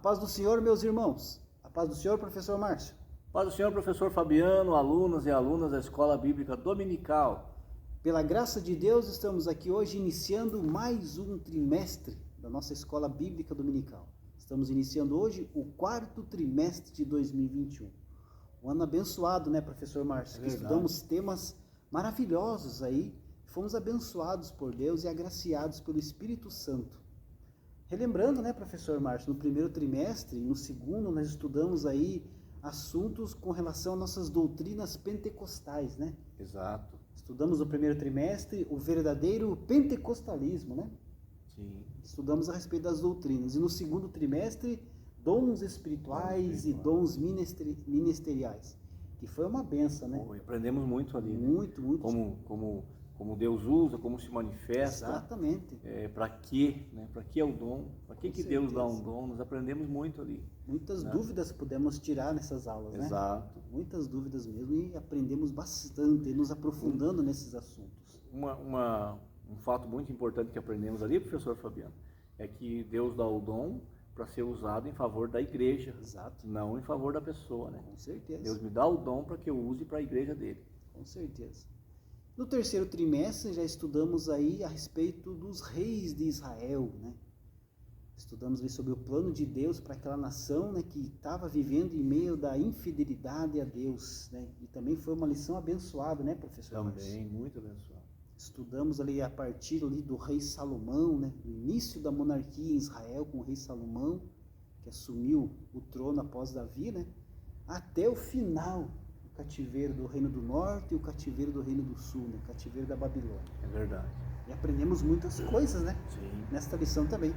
paz do Senhor, meus irmãos. A paz do Senhor, professor Márcio. Paz do Senhor, professor Fabiano, alunos e alunas da Escola Bíblica Dominical. Pela graça de Deus, estamos aqui hoje iniciando mais um trimestre da nossa Escola Bíblica Dominical. Estamos iniciando hoje o 4º trimestre de 2021. Um ano abençoado, né, professor Márcio? Que estudamos temas maravilhosos aí. Fomos abençoados por Deus e agraciados pelo Espírito Santo. Relembrando, né, professor Márcio, no primeiro trimestre e no segundo nós estudamos aí assuntos com relação às nossas doutrinas pentecostais, né? Exato. Estudamos no primeiro trimestre o verdadeiro pentecostalismo, né? Sim. Estudamos a respeito das doutrinas. E no segundo trimestre, dons espirituais e dons ministeriais, que foi uma benção, né? Aprendemos muito ali, né? Muito. Como Deus usa, como se manifesta. Exatamente. Para quê, né? Para que é o dom? Para que Deus dá um dom? Nós aprendemos muito ali. Muitas dúvidas pudemos tirar nessas aulas, né? Exato. Muitas dúvidas mesmo e aprendemos bastante, nos aprofundando nesses assuntos. Um fato muito importante que aprendemos ali, professor Fabiano, é que Deus dá o dom para ser usado em favor da igreja. Exato. Não em favor da pessoa, né? Com certeza. Deus me dá o dom para que eu use para a igreja dele. Com certeza. No terceiro trimestre já estudamos aí a respeito dos reis de Israel, né? Estudamos aí sobre o plano de Deus para aquela nação, né, que estava vivendo em meio da infidelidade a Deus, né? E também foi uma lição abençoada, né, professor? Também, muito abençoada. Estudamos ali a partir ali do rei Salomão, né, do início da monarquia em Israel com o rei Salomão, que assumiu o trono após Davi, né, até o final do cativeiro do Reino do Norte e o cativeiro do Reino do Sul, né, o cativeiro da Babilônia. É verdade. E aprendemos muitas coisas, né? Sim. Nesta lição também.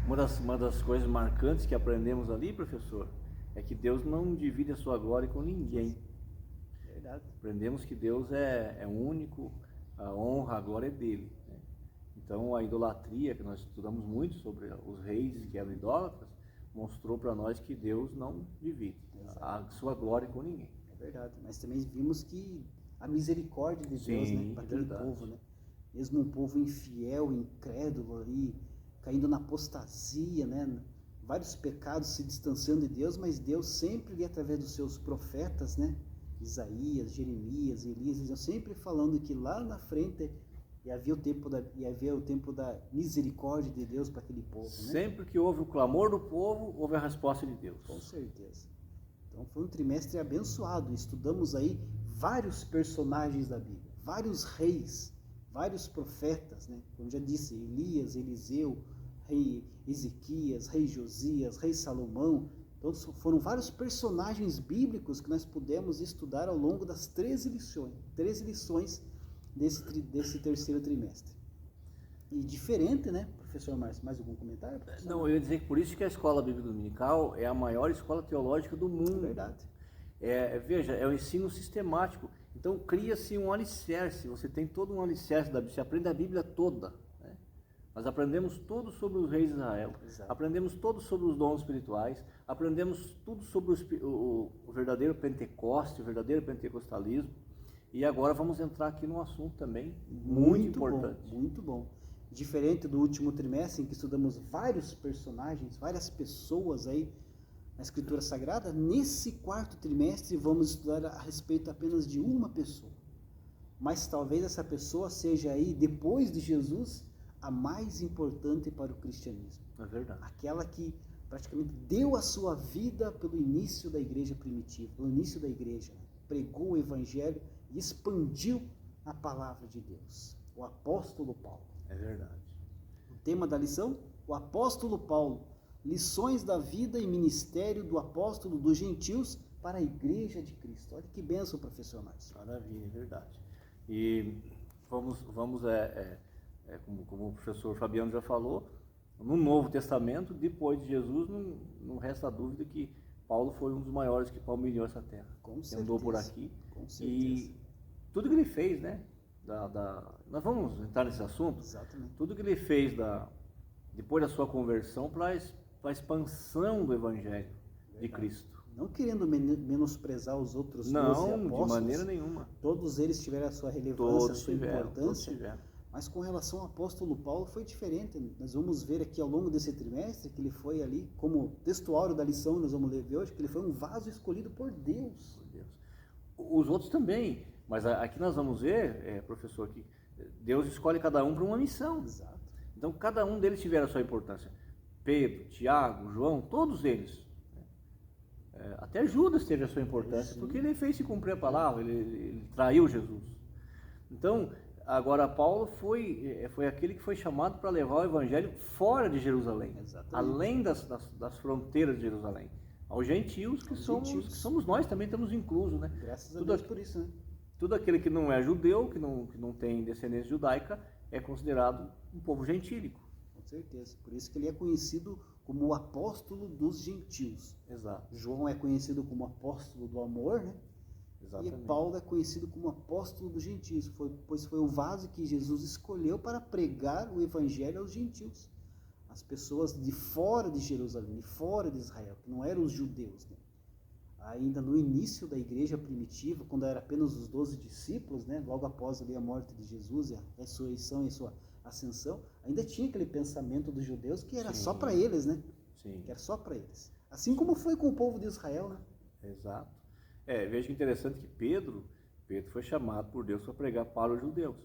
Uma das coisas marcantes que aprendemos ali, professor, é que Deus não divide a sua glória com ninguém. Verdade. Aprendemos que Deus é único, a honra, a glória é dele, né? Então a idolatria, que nós estudamos muito sobre os reis que eram idólatras, mostrou para nós que Deus não divide a sua glória com ninguém. É verdade, mas também vimos que a misericórdia de Deus, Sim, né, para aquele verdade. povo, né? Mesmo um povo infiel, incrédulo ali, caindo na apostasia, né? Vários pecados se distanciando de Deus, mas Deus sempre ali através dos seus profetas, né? Isaías, Jeremias, Elias, eles iam sempre falando que lá na frente havia o tempo da misericórdia de Deus para aquele povo, né? Sempre que houve o clamor do povo, houve a resposta de Deus. Com certeza. Então foi um trimestre abençoado. Estudamos aí vários personagens da Bíblia, vários reis, vários profetas, né? Como já disse, Elias, Eliseu, rei Ezequias, rei Josias, rei Salomão. Então foram vários personagens bíblicos que nós pudemos estudar ao longo das 13 lições desse terceiro trimestre. E diferente, né, professor Márcio? Mais algum comentário? Professor? Não, eu ia dizer que por isso que a Escola Bíblica Dominical é a maior escola teológica do mundo. É verdade. Veja, é o ensino sistemático. Então cria-se um alicerce, você tem todo um alicerce da Bíblia, você aprende a Bíblia toda, né? Nós aprendemos tudo sobre os reis de Israel. Exato. Aprendemos tudo sobre os dons espirituais, aprendemos tudo sobre o verdadeiro Pentecoste, o verdadeiro pentecostalismo. E agora vamos entrar aqui num assunto também muito importante. Bom, muito bom. Diferente do último trimestre, em que estudamos vários personagens, várias pessoas aí na Escritura Sagrada, nesse 4º trimestre vamos estudar a respeito apenas de uma pessoa. Mas talvez essa pessoa seja aí, depois de Jesus, a mais importante para o cristianismo. É verdade. Aquela que praticamente deu a sua vida pelo início da igreja primitiva, pelo início da igreja, né? Pregou o evangelho e expandiu a palavra de Deus. O apóstolo Paulo. É verdade. O tema da lição? O apóstolo Paulo. Lições da vida e ministério do apóstolo dos gentios para a igreja de Cristo. Olha que bênção, professor Márcio. Maravilha, é verdade. E vamos como o professor Fabiano já falou, no Novo Testamento, depois de Jesus, não resta dúvida que Paulo foi um dos maiores que palmilhou essa terra. Com certeza. Andou por aqui. Com certeza. E tudo que ele fez, né? Nós vamos entrar nesse assunto. Exatamente. Tudo que ele fez depois da sua conversão para a expansão do Evangelho de Cristo. Não querendo menosprezar os outros 12 Não, apóstolos. de maneira nenhuma. Todos eles tiveram a sua relevância, a sua importância. Mas com relação ao apóstolo Paulo foi diferente. Nós vamos ver aqui ao longo desse trimestre que ele foi ali, como textuário da lição nós vamos ler hoje, que ele foi um vaso escolhido por Deus. Os outros também, mas aqui nós vamos ver, professor, que Deus escolhe cada um para uma missão. Exato. Então cada um deles tiveram a sua importância. Pedro, Tiago, João, todos eles. Até Judas teve a sua importância, porque ele fez se cumprir a palavra, ele traiu Jesus. Então, agora Paulo foi aquele que foi chamado para levar o evangelho fora de Jerusalém, exatamente, além das fronteiras de Jerusalém, aos gentios, que somos nós, também estamos inclusos, né? Graças a Deus por isso, né? Tudo aquele que não é judeu, que não tem descendência judaica, é considerado um povo gentílico. Com certeza, por isso que ele é conhecido como o apóstolo dos gentios. Exato. João é conhecido como apóstolo do amor, né? Exatamente. E Paulo é conhecido como apóstolo dos gentios, pois foi o vaso que Jesus escolheu para pregar o evangelho aos gentios, as pessoas de fora de Jerusalém, de fora de Israel, que não eram os judeus, né? Ainda no início da igreja primitiva, quando era apenas os 12 discípulos, né? Logo após ali a morte de Jesus, a ressurreição e a sua ascensão, ainda tinha aquele pensamento dos judeus que era só para eles, né? Sim. Que era só para eles. Assim como foi com o povo de Israel, né? Exato. Veja que interessante que Pedro foi chamado por Deus para pregar para os judeus.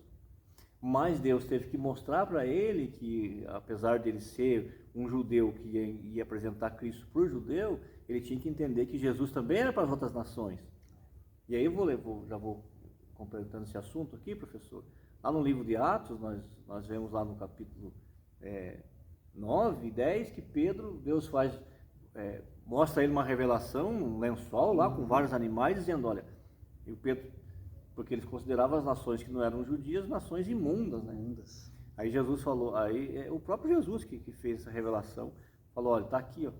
Mas Deus teve que mostrar para ele que, apesar de ele ser um judeu que ia apresentar Cristo para o judeu, ele tinha que entender que Jesus também era para as outras nações. E aí já vou completando esse assunto aqui, professor. Lá no livro de Atos, nós vemos lá no capítulo 9 e 10, que Deus mostra a ele uma revelação, um lençol lá com vários animais, dizendo, olha, e o Pedro, porque eles consideravam as nações que não eram judias nações imundas, né? Imundas. Aí Jesus falou, o próprio Jesus que fez essa revelação, falou, olha, está aqui, ó,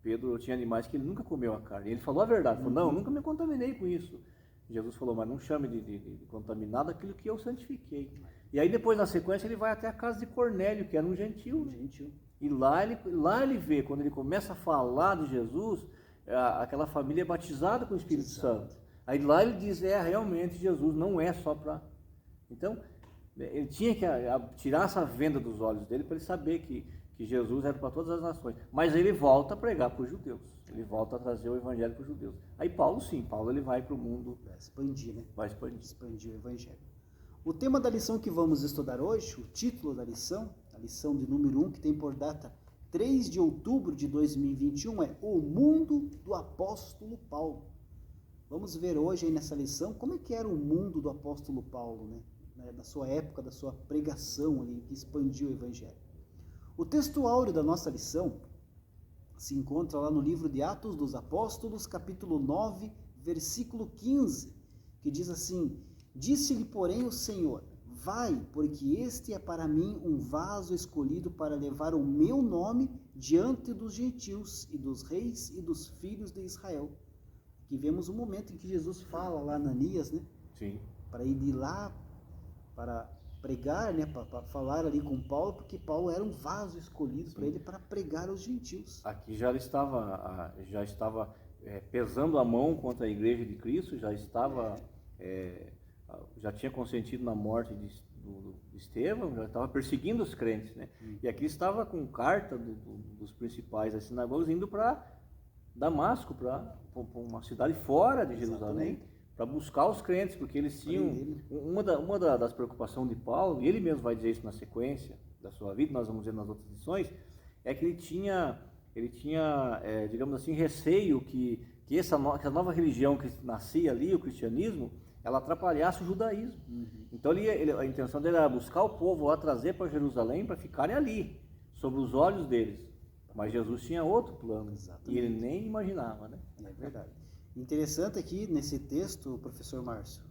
Pedro tinha animais que ele nunca comeu a carne. E ele falou a verdade, falou, não, eu nunca me contaminei com isso. Jesus falou, mas não chame de contaminado aquilo que eu santifiquei. E aí depois, na sequência, ele vai até a casa de Cornélio, que era um gentil. E lá ele vê, quando ele começa a falar de Jesus, aquela família é batizada com o Espírito Santo. Aí lá ele diz, realmente Jesus não é só para... Então, ele tinha que tirar essa venda dos olhos dele para ele saber que Jesus era para todas as nações. Mas ele volta a pregar para os judeus. Ele volta a trazer o evangelho para os judeus. Aí Paulo ele vai para o mundo... Vai expandir, né? Vai expandir. Expandir o evangelho. O tema da lição que vamos estudar hoje, o título da lição, a lição de número 1, que tem por data 3 de outubro de 2021, é O Mundo do Apóstolo Paulo. Vamos ver hoje aí nessa lição como é que era o mundo do apóstolo Paulo, né? Da sua época, da sua pregação ali, que expandiu o evangelho. O texto áureo da nossa lição se encontra lá no livro de Atos dos Apóstolos, capítulo 9, versículo 15, que diz assim, disse-lhe, porém, o Senhor, vai, porque este é para mim um vaso escolhido para levar o meu nome diante dos gentios e dos reis e dos filhos de Israel. Aqui vemos um momento em que Jesus fala lá a Ananias, né? Sim. Para ir de lá, para pregar, né? Para falar ali com Paulo, porque Paulo era um vaso escolhido para ele para pregar aos gentios. Aqui já estava pesando a mão contra a igreja de Cristo, já tinha consentido na morte de Estevão, já estava perseguindo os crentes, né? E aqui estava com carta dos principais das sinagogas indo para Damasco, para uma cidade fora de Jerusalém, para buscar os crentes, porque eles tinham uma das preocupações de Paulo, e ele mesmo vai dizer isso na sequência da sua vida, nós vamos ver nas outras lições, é que ele tinha digamos assim, receio que essa nova religião que nascia ali, o cristianismo, ela atrapalhasse o judaísmo. Então a intenção dele era buscar o povo lá, trazer para Jerusalém para ficarem ali, sob os olhos deles. Mas Jesus tinha outro plano. Exatamente. E ele nem imaginava, né? É verdade. Interessante aqui nesse texto, professor Márcio,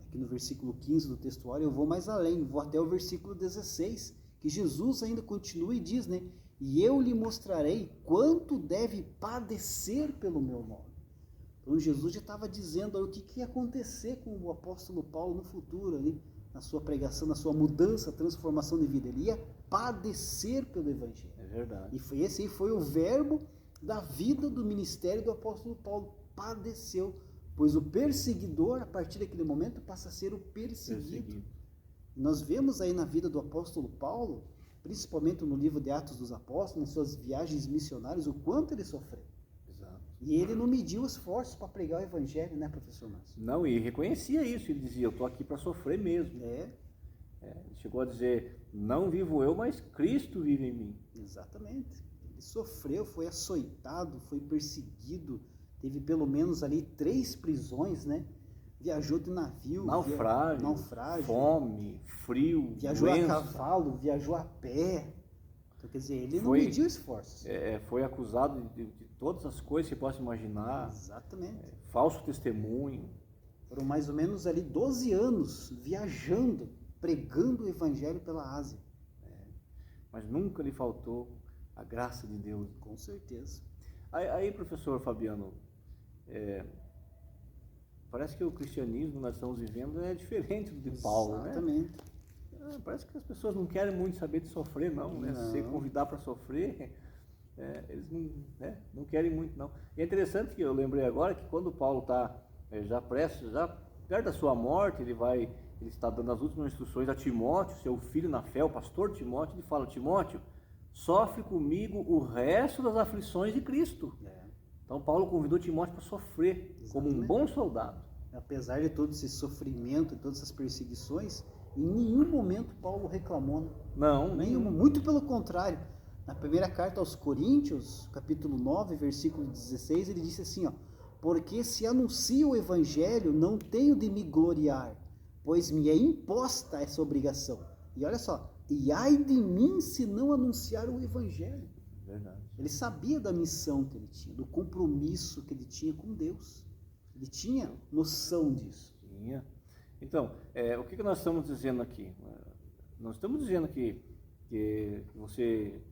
aqui no versículo 15 do textuário, eu vou mais além, vou até o versículo 16, que Jesus ainda continua e diz, né? E eu lhe mostrarei quanto deve padecer pelo meu nome. Então Jesus já estava dizendo o que ia acontecer com o apóstolo Paulo no futuro, ali, na sua pregação, na sua mudança, transformação de vida. Ele ia padecer pelo evangelho. É verdade. E esse aí foi o verbo da vida do ministério do apóstolo Paulo. Padeceu, pois o perseguidor, a partir daquele momento, passa a ser o perseguido. Nós vemos aí na vida do apóstolo Paulo, principalmente no livro de Atos dos Apóstolos, nas suas viagens missionárias, o quanto ele sofreu. Exato. E ele não mediu esforços para pregar o evangelho, né, professor Márcio? Não, e reconhecia isso, ele dizia, eu estou aqui para sofrer mesmo. Ele chegou a dizer, não vivo eu, mas Cristo vive em mim. Exatamente. Ele sofreu, foi açoitado, foi perseguido, teve pelo menos ali 3 prisões, né? Viajou de navio, naufrágio, fome, frio, viajou doença. a cavalo, viajou a pé. Então, quer dizer, ele não mediu esforços. Foi acusado de todas as coisas que você possa imaginar. Exatamente. Falso testemunho. Foram mais ou menos ali 12 anos viajando, pregando o evangelho pela Ásia. Mas nunca lhe faltou a graça de Deus. Com certeza. Aí professor Fabiano, parece que o cristianismo que nós estamos vivendo é diferente do de Paulo, né? Exatamente. Parece que as pessoas não querem muito saber de sofrer, não, né? Se convidar para sofrer, eles não querem muito, não. E é interessante que eu lembrei agora que quando Paulo está já perto da sua morte, ele está dando as últimas instruções a Timóteo, seu filho na fé, o pastor Timóteo, ele fala, Timóteo, sofre comigo o resto das aflições de Cristo. Então Paulo convidou Timóteo para sofrer. Exatamente. Como um bom soldado. Apesar de todo esse sofrimento e todas essas perseguições, em nenhum momento Paulo reclamou. Não, nenhum. Muito pelo contrário. Na primeira carta aos Coríntios, capítulo 9, versículo 16, ele disse assim, porque se anuncio o evangelho, não tenho de me gloriar, pois me é imposta essa obrigação. E olha só, e ai de mim se não anunciar o evangelho. Verdade. Ele sabia da missão que ele tinha, do compromisso que ele tinha com Deus. Ele tinha noção disso. Tinha. Então, o que nós estamos dizendo aqui? Nós estamos dizendo que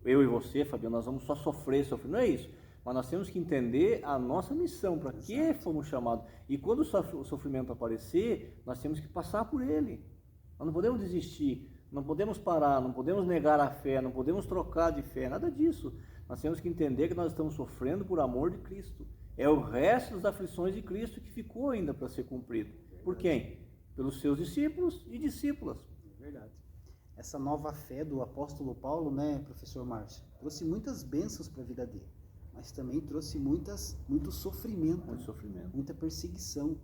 eu e você, Fabiano, nós vamos só sofrer. Não é isso. Mas nós temos que entender a nossa missão, para que fomos chamados. E quando o sofrimento aparecer, nós temos que passar por ele. Nós não podemos desistir, não podemos parar, não podemos negar a fé, não podemos trocar de fé, nada disso. Nós temos que entender que nós estamos sofrendo por amor de Cristo. É o resto das aflições de Cristo que ficou ainda para ser cumprido. Por quem? Pelos seus discípulos e discípulas. É verdade. Essa nova fé do apóstolo Paulo, né, professor Márcio, trouxe muitas bênçãos para a vida dele, mas também trouxe muito sofrimento, muita perseguição.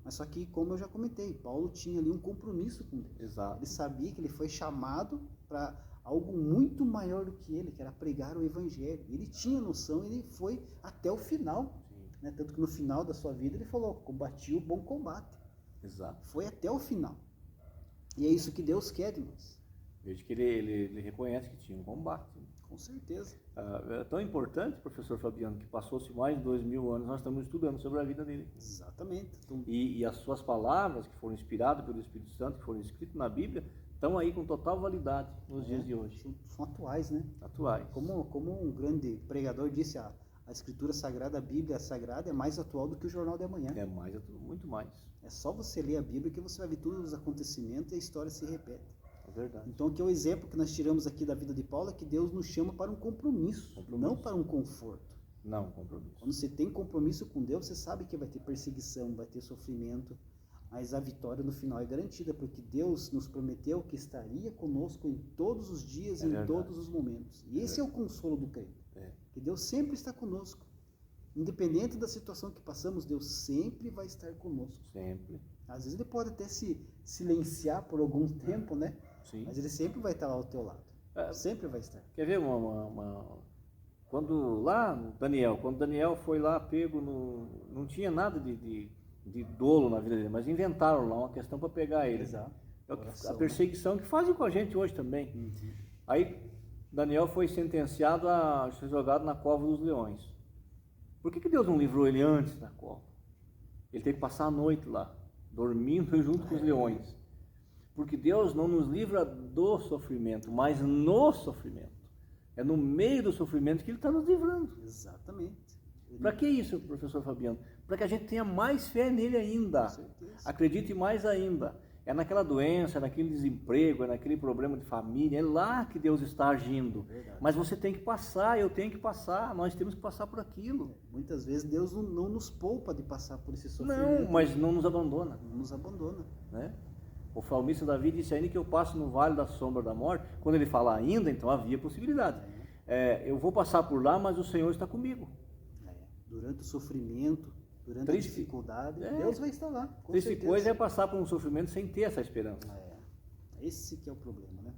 Mas só que, como eu já comentei, Paulo tinha ali um compromisso com Deus. Exato. Ele sabia que ele foi chamado para algo muito maior do que ele, que era pregar o evangelho. Ele tinha noção, ele foi até o final. Né? Tanto que no final da sua vida ele falou, combati o bom combate. Exato. Foi até o final. E é isso que Deus quer de nós. Veja que ele reconhece que tinha um combate. Com certeza. É tão importante, professor Fabiano, que passou-se mais de 2000 anos, nós estamos estudando sobre a vida dele. Exatamente. Então, e as suas palavras, que foram inspiradas pelo Espírito Santo, que foram escritas na Bíblia, estão aí com total validade nos dias de hoje. São atuais, né? Atuais. Como um grande pregador disse, a Escritura Sagrada, a Bíblia Sagrada é mais atual do que o Jornal de Amanhã. É mais, muito mais. É só você ler a Bíblia que você vai ver todos os acontecimentos e a história se repete. É verdade. Então, que é o exemplo que nós tiramos aqui da vida de Paulo é que Deus nos chama para um compromisso. Não para um conforto. Não, compromisso. Quando você tem compromisso com Deus, você sabe que vai ter perseguição, vai ter sofrimento, mas a vitória no final é garantida, porque Deus nos prometeu que estaria conosco em todos os dias e em todos os momentos. E esse é o consolo do crente. Que Deus sempre está conosco. Independente da situação que passamos, Deus sempre vai estar conosco. Sempre. Às vezes ele pode até se silenciar por algum tempo, né? Sim. Mas ele sempre vai estar lá ao teu lado. Sempre vai estar. Quer ver quando Daniel foi lá pego, não tinha nada de dolo na vida dele, mas inventaram lá uma questão para pegar ele. Exato. A perseguição que fazem com a gente hoje também. Uhum. Aí Daniel foi sentenciado a ser jogado na cova dos leões. Por que Deus não livrou ele antes da cova? Ele teve que passar a noite lá, dormindo junto com os leões. Porque Deus não nos livra do sofrimento, mas no sofrimento. É no meio do sofrimento que Ele está nos livrando. Exatamente. Para que isso, professor Fabiano? Para que a gente tenha mais fé nele ainda. Acredite mais ainda. É naquela doença, é naquele desemprego, é naquele problema de família, é lá que Deus está agindo. Verdade. Mas você tem que passar, eu tenho que passar, nós temos que passar por aquilo. Muitas vezes Deus não nos poupa de passar por esse sofrimento. Não, mas não nos abandona. Não nos abandona. Né? O salmista Davi disse: ainda que eu passe no vale da sombra da morte. Quando ele fala ainda, então havia possibilidade. Eu vou passar por lá, mas o Senhor está comigo. Durante o sofrimento, durante a dificuldade, Deus vai estar lá. Triste coisa é passar por um sofrimento sem ter essa esperança. Esse que é o problema, né?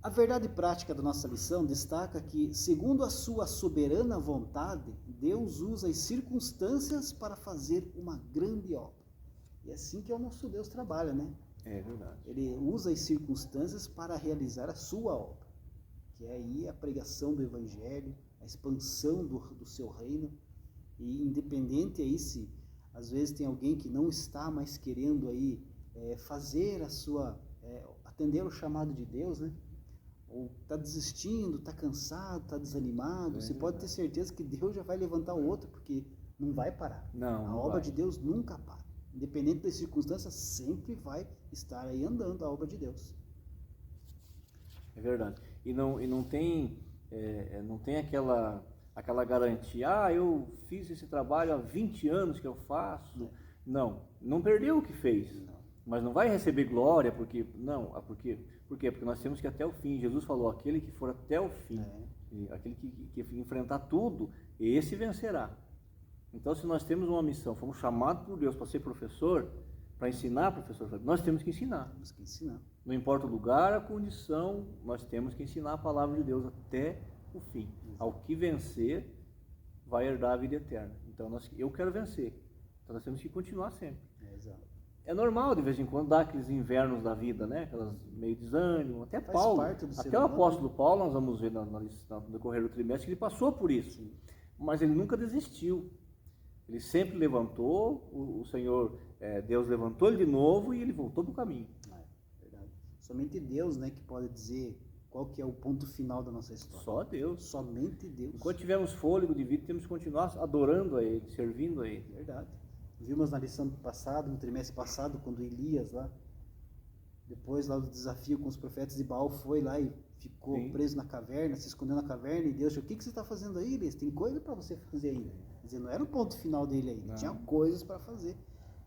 A verdade prática da nossa lição destaca que, segundo a sua soberana vontade, Deus usa as circunstâncias para fazer uma grande obra. E é assim que o nosso Deus trabalha, né? É verdade. Ele usa as circunstâncias para realizar a sua obra, que é aí a pregação do Evangelho, a expansão do seu reino. E independente aí se às vezes tem alguém que não está mais querendo aí fazer a sua, atender o chamado de Deus, né? Ou está desistindo, está cansado, está desanimado, você pode ter certeza que Deus já vai levantar o outro, porque não vai parar. A obra de Deus nunca para. Independente das circunstâncias, sempre vai estar aí andando a obra de Deus. É verdade. E não tem aquela garantia, eu fiz esse trabalho há 20 anos que eu faço. Não perdeu o que fez. Mas não vai receber glória, por quê? Porque nós temos que ir até o fim. Jesus falou, aquele que for até o fim, aquele que enfrentar tudo, esse vencerá. Então, se nós temos uma missão, fomos chamados por Deus para ser professor, para ensinar professor, nós temos que ensinar. Temos que ensinar. Não importa o lugar, a condição, nós temos que ensinar a palavra de Deus até o fim. Ao que vencer, vai herdar a vida eterna. Então, eu quero vencer. Então, nós temos que continuar sempre. Exato. É normal, de vez em quando, dar aqueles invernos da vida, né? Aquelas meio desânimo. Até Paulo, até o apóstolo Paulo, nós vamos ver no decorrer do trimestre, que ele passou por isso. Sim. Mas ele nunca desistiu. Ele sempre levantou, o Senhor, Deus levantou ele de novo e ele voltou para o caminho. Verdade. Somente Deus, né, que pode dizer qual que é o ponto final da nossa história. Só Deus. Somente Deus. Enquanto tivermos fôlego de vida, temos que continuar adorando a Ele, servindo a Ele. Verdade. Vimos na lição passada, no trimestre passado, quando Elias lá, depois lá do desafio com os profetas de Baal, foi lá e ficou preso na caverna, se escondeu na caverna, e Deus disse, o que você está fazendo aí, Elias? Tem coisa para você fazer ainda. Quer dizer, não era o ponto final dele ainda, tinha coisas para fazer.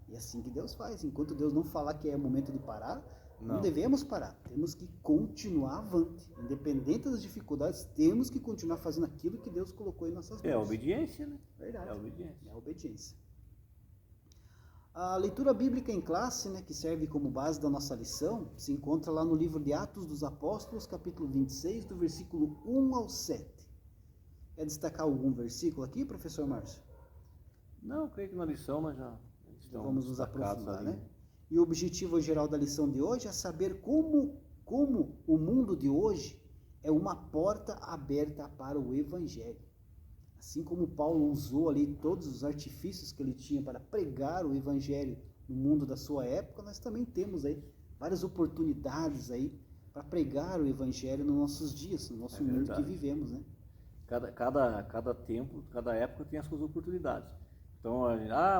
E é assim que Deus faz. Enquanto Deus não falar que é o momento de parar, não devemos parar. Temos que continuar avante. Independente das dificuldades, temos que continuar fazendo aquilo que Deus colocou em nossas mãos. É a obediência, né? Verdade. É a obediência. É a obediência. A leitura bíblica em classe, né, que serve como base da nossa lição, se encontra lá no livro de Atos dos Apóstolos, capítulo 26, do versículo 1 ao 7. Quer destacar algum versículo aqui, professor Márcio? Não, creio que na lição nós já estamos vamos nos aprofundar, ali, né? E o objetivo geral da lição de hoje é saber como o mundo de hoje é uma porta aberta para o Evangelho. Assim como Paulo usou ali todos os artifícios que ele tinha para pregar o Evangelho no mundo da sua época, nós também temos aí várias oportunidades aí para pregar o Evangelho nos nossos dias, no nosso mundo que vivemos, né? Cada tempo, cada época tem as suas oportunidades. Então,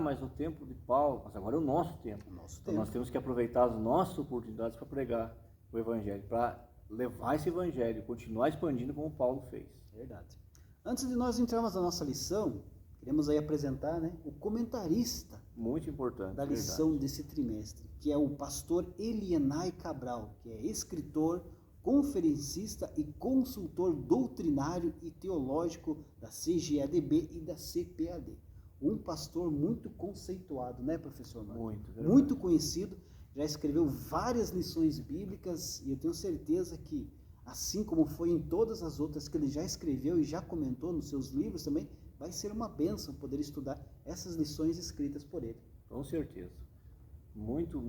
mas no tempo de Paulo, mas agora é o nosso tempo. Então, nós temos que aproveitar as nossas oportunidades para pregar o Evangelho, para levar esse Evangelho, continuar expandindo como Paulo fez. Verdade. Antes de nós entrarmos na nossa lição, queremos aí apresentar, né, o comentarista muito importante da lição desse trimestre, que é o pastor Elienay Cabral, que é escritor, conferencista e consultor doutrinário e teológico da CGADB e da CPAD. Um pastor muito conceituado, né, professor Marcos? Muito conhecido, já escreveu várias lições bíblicas e eu tenho certeza que, assim como foi em todas as outras que ele já escreveu e já comentou nos seus livros também, vai ser uma bênção poder estudar essas lições escritas por ele. Com certeza. Muito,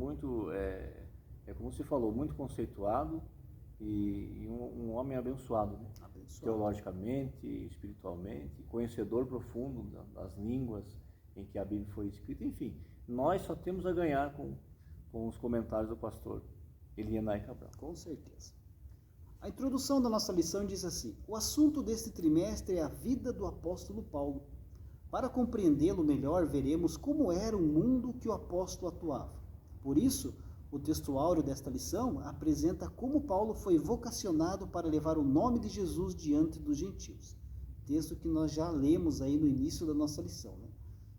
como você falou, muito conceituado e um homem abençoado, né? Teologicamente, espiritualmente, conhecedor profundo das línguas em que a Bíblia foi escrita. Enfim, nós só temos a ganhar com os comentários do pastor Elienay Cabral. Com certeza. A introdução da nossa lição diz assim: o assunto deste trimestre é a vida do apóstolo Paulo. Para compreendê-lo melhor, veremos como era o mundo que o apóstolo atuava. Por isso, o texto áureo desta lição apresenta como Paulo foi vocacionado para levar o nome de Jesus diante dos gentios. Texto que nós já lemos aí no início da nossa lição, né?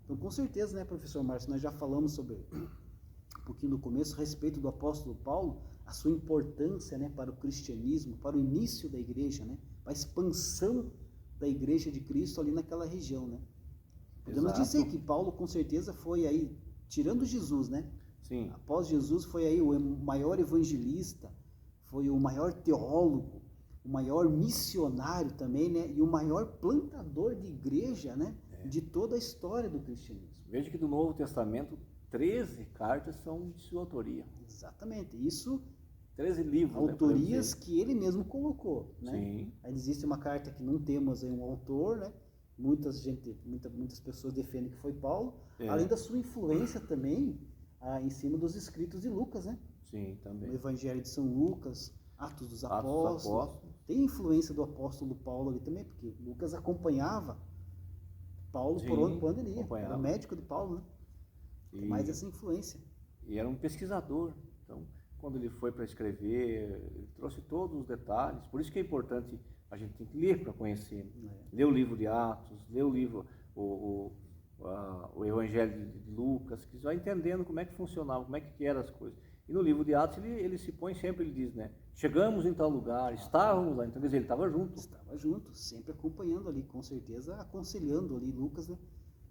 Então, com certeza, né, professor Márcio, nós já falamos sobre pouquinho no começo, a respeito do apóstolo Paulo, a sua importância, né, para o cristianismo, para o início da igreja, né, para a expansão da igreja de Cristo ali naquela região, né. Podemos dizer que Paulo com certeza foi aí, tirando Jesus, né? Sim. Após Jesus foi aí o maior evangelista, foi o maior teólogo, o maior missionário também, né? E o maior plantador de igreja, né? De toda a história do cristianismo. Veja que do Novo Testamento, 13 cartas são de sua autoria. Exatamente. Isso, 13 livros. autorias, né, que ele mesmo colocou, né? Sim. Aí existe uma carta que não temos aí um autor, né? Muitas pessoas defendem que foi Paulo, além da sua influência também em cima dos escritos de Lucas, né? Sim, também. O Evangelho de São Lucas, Atos dos Apóstolos. Tem influência do apóstolo Paulo ali também, porque Lucas acompanhava Paulo por onde ele ia. Era médico de Paulo, né? Tem mais essa influência. E era um pesquisador. Então, quando ele foi para escrever, ele trouxe todos os detalhes. Por isso que é importante, a gente tem que ler para conhecer. Ler o livro de Atos, ler o livro, o Evangelho de Lucas, que vai entendendo como é que funcionava, como é que eram as coisas. E no livro de Atos ele se põe sempre, ele diz, né? Chegamos em tal lugar, estávamos lá, então quer dizer, ele estava junto. Estava junto, sempre acompanhando ali, com certeza, aconselhando ali Lucas, né?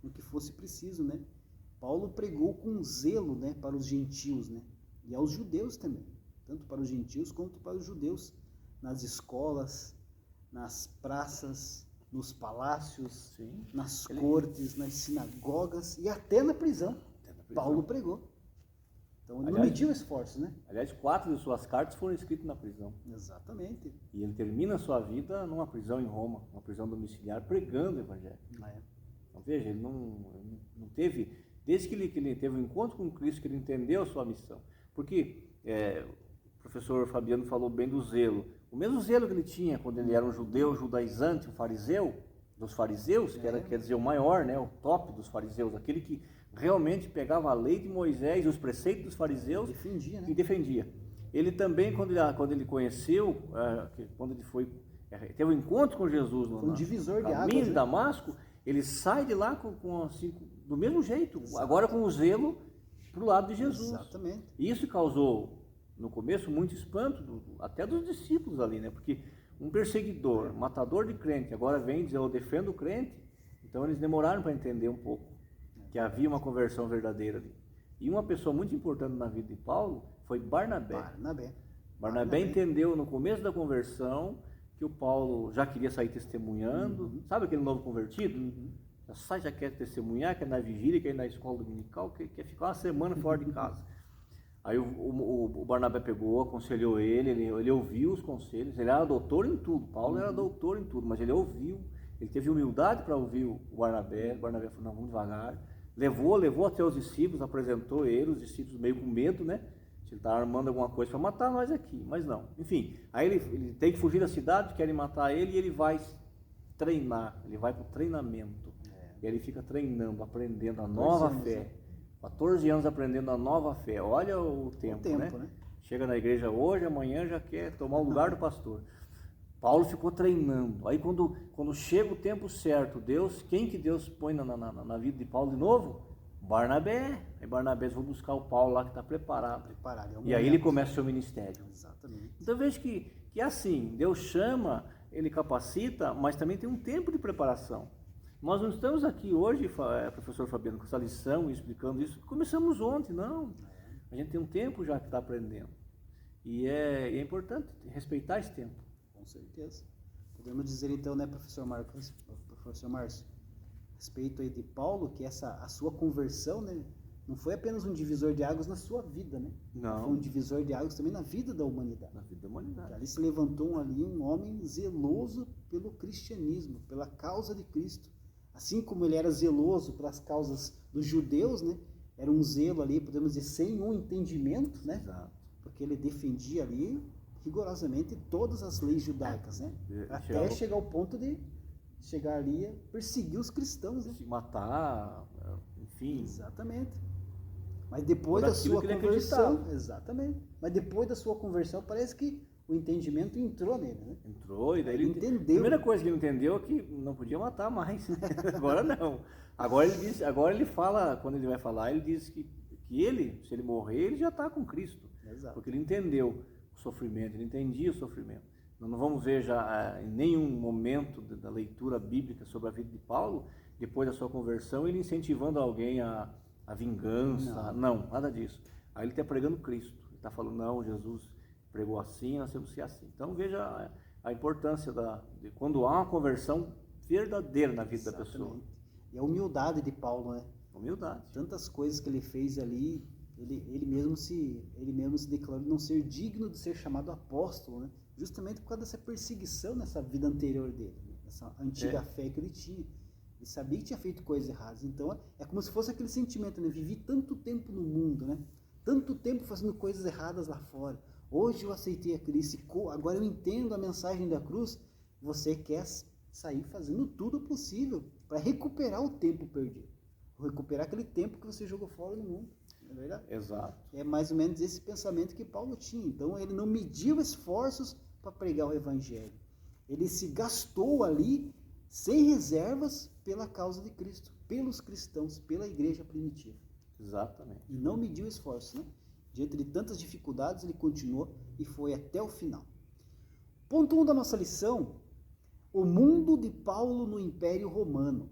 No que fosse preciso, né? Paulo pregou com zelo, né? Para os gentios, né? E aos judeus também, tanto para os gentios quanto para os judeus, nas escolas, nas praças, nos palácios, sim, nas cortes, nas sinagogas e até na prisão. Paulo pregou. Então ele não mediu esforços, né? Aliás, 4 de suas cartas foram escritas na prisão. Exatamente. E ele termina a sua vida numa prisão em Roma, uma prisão domiciliar, pregando o Evangelho. Então veja, ele não teve, desde que ele teve um encontro com Cristo, que ele entendeu a sua missão. Porque o professor Fabiano falou bem do zelo. O mesmo zelo que ele tinha quando ele era um judeu judaizante, um fariseu, dos fariseus, que era, quer dizer, o maior, né, o top dos fariseus, aquele que realmente pegava a lei de Moisés e os preceitos dos fariseus e defendia. Ele também, quando ele conheceu, quando ele teve um encontro com Jesus no divisor de caminho águas, de Damasco, ele sai de lá do mesmo jeito, agora com o zelo para o lado de Jesus. Exatamente. E isso causou, no começo, muito espanto, até dos discípulos ali, né? Porque um perseguidor, matador de crente, agora vem dizer, eu defendo o crente, então eles demoraram para entender um pouco que havia uma conversão verdadeira ali. E uma pessoa muito importante na vida de Paulo foi Barnabé. Barnabé entendeu no começo da conversão que o Paulo já queria sair testemunhando. Sabe aquele novo convertido? Já quer testemunhar, quer ir na vigília, quer ir na escola dominical, quer ficar uma semana fora de casa. Aí o Barnabé pegou, aconselhou ele ouviu os conselhos, ele era doutor em tudo, Paulo era doutor em tudo, mas ele ouviu, ele teve humildade para ouvir o Barnabé falou, não, vamos devagar, levou até os discípulos, apresentou ele, os discípulos meio com medo, né, ele está armando alguma coisa para matar nós aqui, mas não, enfim, aí ele tem que fugir da cidade, querem matar ele e ele vai treinar, ele vai para o treinamento, e ele fica treinando, aprendendo a nova fé. 14 anos aprendendo a nova fé. Olha o tempo, né? Chega na igreja hoje, amanhã já quer tomar o lugar do pastor. Paulo ficou treinando. Aí quando chega o tempo certo, quem que Deus põe na vida de Paulo de novo? Barnabé. Aí Barnabé vai buscar o Paulo lá que está preparado. E aí ele começa o seu ministério. Exatamente. Então veja que é assim, Deus chama, ele capacita, mas também tem um tempo de preparação. Nós não estamos aqui hoje, professor Fabiano, com essa lição, explicando isso. Começamos ontem, não. A gente tem um tempo já que está aprendendo. E é importante respeitar esse tempo. Com certeza. Podemos dizer então, né, professor Márcio, a respeito aí de Paulo, que a sua conversão, né, não foi apenas um divisor de águas na sua vida, né? Não. Foi um divisor de águas também na vida da humanidade. Na vida da humanidade. Ali se levantou um homem zeloso pelo cristianismo, pela causa de Cristo. Assim como ele era zeloso pelas causas dos judeus, né? Era um zelo ali, podemos dizer, sem um entendimento, né? Exato. Porque ele defendia ali rigorosamente todas as leis judaicas, né? Até chegar ao ponto de chegar ali a perseguir os cristãos, né? Se matar, enfim. Exatamente. Mas depois da sua conversão, exatamente. Mas depois da sua conversão, parece que o entendimento entrou nele, né? Entrou, e daí ele entendeu. A primeira coisa que ele entendeu é que não podia matar mais. Agora não. Agora ele fala, quando ele vai falar, ele diz que que ele, se ele morrer, ele já está com Cristo. Exato. Porque ele entendeu o sofrimento, ele entendia o sofrimento. Nós não vamos ver já em nenhum momento da leitura bíblica sobre a vida de Paulo, depois da sua conversão, ele incentivando alguém a vingança. Não, nada disso. Aí ele está pregando Cristo. Ele está falando, não, Jesus pregou assim, nós temos que ser assim. Então veja a importância de quando há uma conversão verdadeira na vida da pessoa. E a humildade de Paulo, né? Humildade. Tantas coisas que ele fez ali, ele mesmo se declarou não ser digno de ser chamado apóstolo, né? Justamente por causa dessa perseguição nessa vida anterior dele, né? Essa antiga fé que ele tinha. Ele sabia que tinha feito coisas erradas. Então é como se fosse aquele sentimento, né? Vivi tanto tempo no mundo, né? Tanto tempo fazendo coisas erradas lá fora. Hoje eu aceitei a Cristo, agora eu entendo a mensagem da cruz. Você quer sair fazendo tudo possível para recuperar o tempo perdido. Recuperar aquele tempo que você jogou fora no mundo. Não é verdade? Exato. É mais ou menos esse pensamento que Paulo tinha. Então ele não mediu esforços para pregar o evangelho. Ele se gastou ali sem reservas pela causa de Cristo, pelos cristãos, pela igreja primitiva. Exatamente. E não mediu esforços, né? Diante de tantas dificuldades, ele continuou e foi até o final. Ponto 1 da nossa lição: o mundo de Paulo no Império Romano.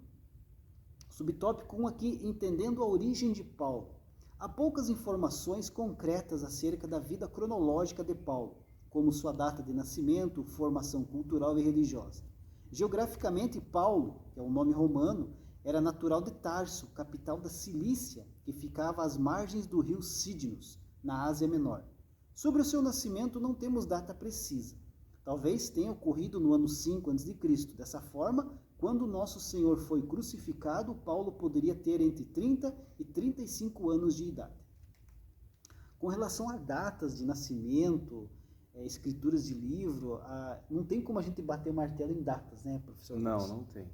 Subtópico 1 aqui, entendendo a origem de Paulo. Há poucas informações concretas acerca da vida cronológica de Paulo, como sua data de nascimento, formação cultural e religiosa. Geograficamente, Paulo, que é um nome romano, era natural de Tarso, capital da Cilícia, que ficava às margens do rio Cídnus, na Ásia Menor. Sobre o seu nascimento não temos data precisa. Talvez tenha ocorrido no ano 5 a.C. Dessa forma, quando nosso Senhor foi crucificado, Paulo poderia ter entre 30 e 35 anos de idade. Com relação a datas de nascimento, escrituras de livro, não tem como a gente bater o martelo em datas, né, professor? Não tem.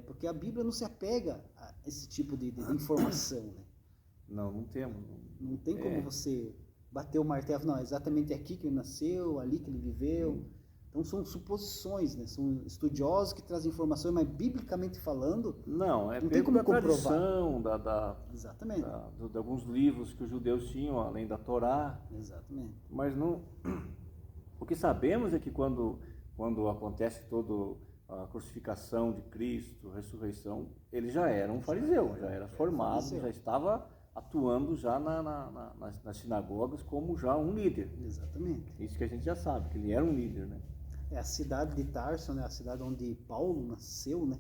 Porque a Bíblia não se apega a esse tipo de informação, né? Não temos. Não tem como você bater o martelo, não, é exatamente aqui que ele nasceu, ali que ele viveu. Então são suposições, né? São estudiosos que trazem informações, mas biblicamente falando, não tem como comprovar. Tradição, Exatamente. De alguns livros que os judeus tinham, além da Torá. Exatamente. Mas não. O que sabemos é que quando acontece toda a crucificação de Cristo, ressurreição, ele já era um fariseu, já era formado, já estava atuando já nas sinagogas como já um líder. Exatamente. Isso que a gente já sabe, que ele era um líder, né? A cidade de Tarso, né, a cidade onde Paulo nasceu, né?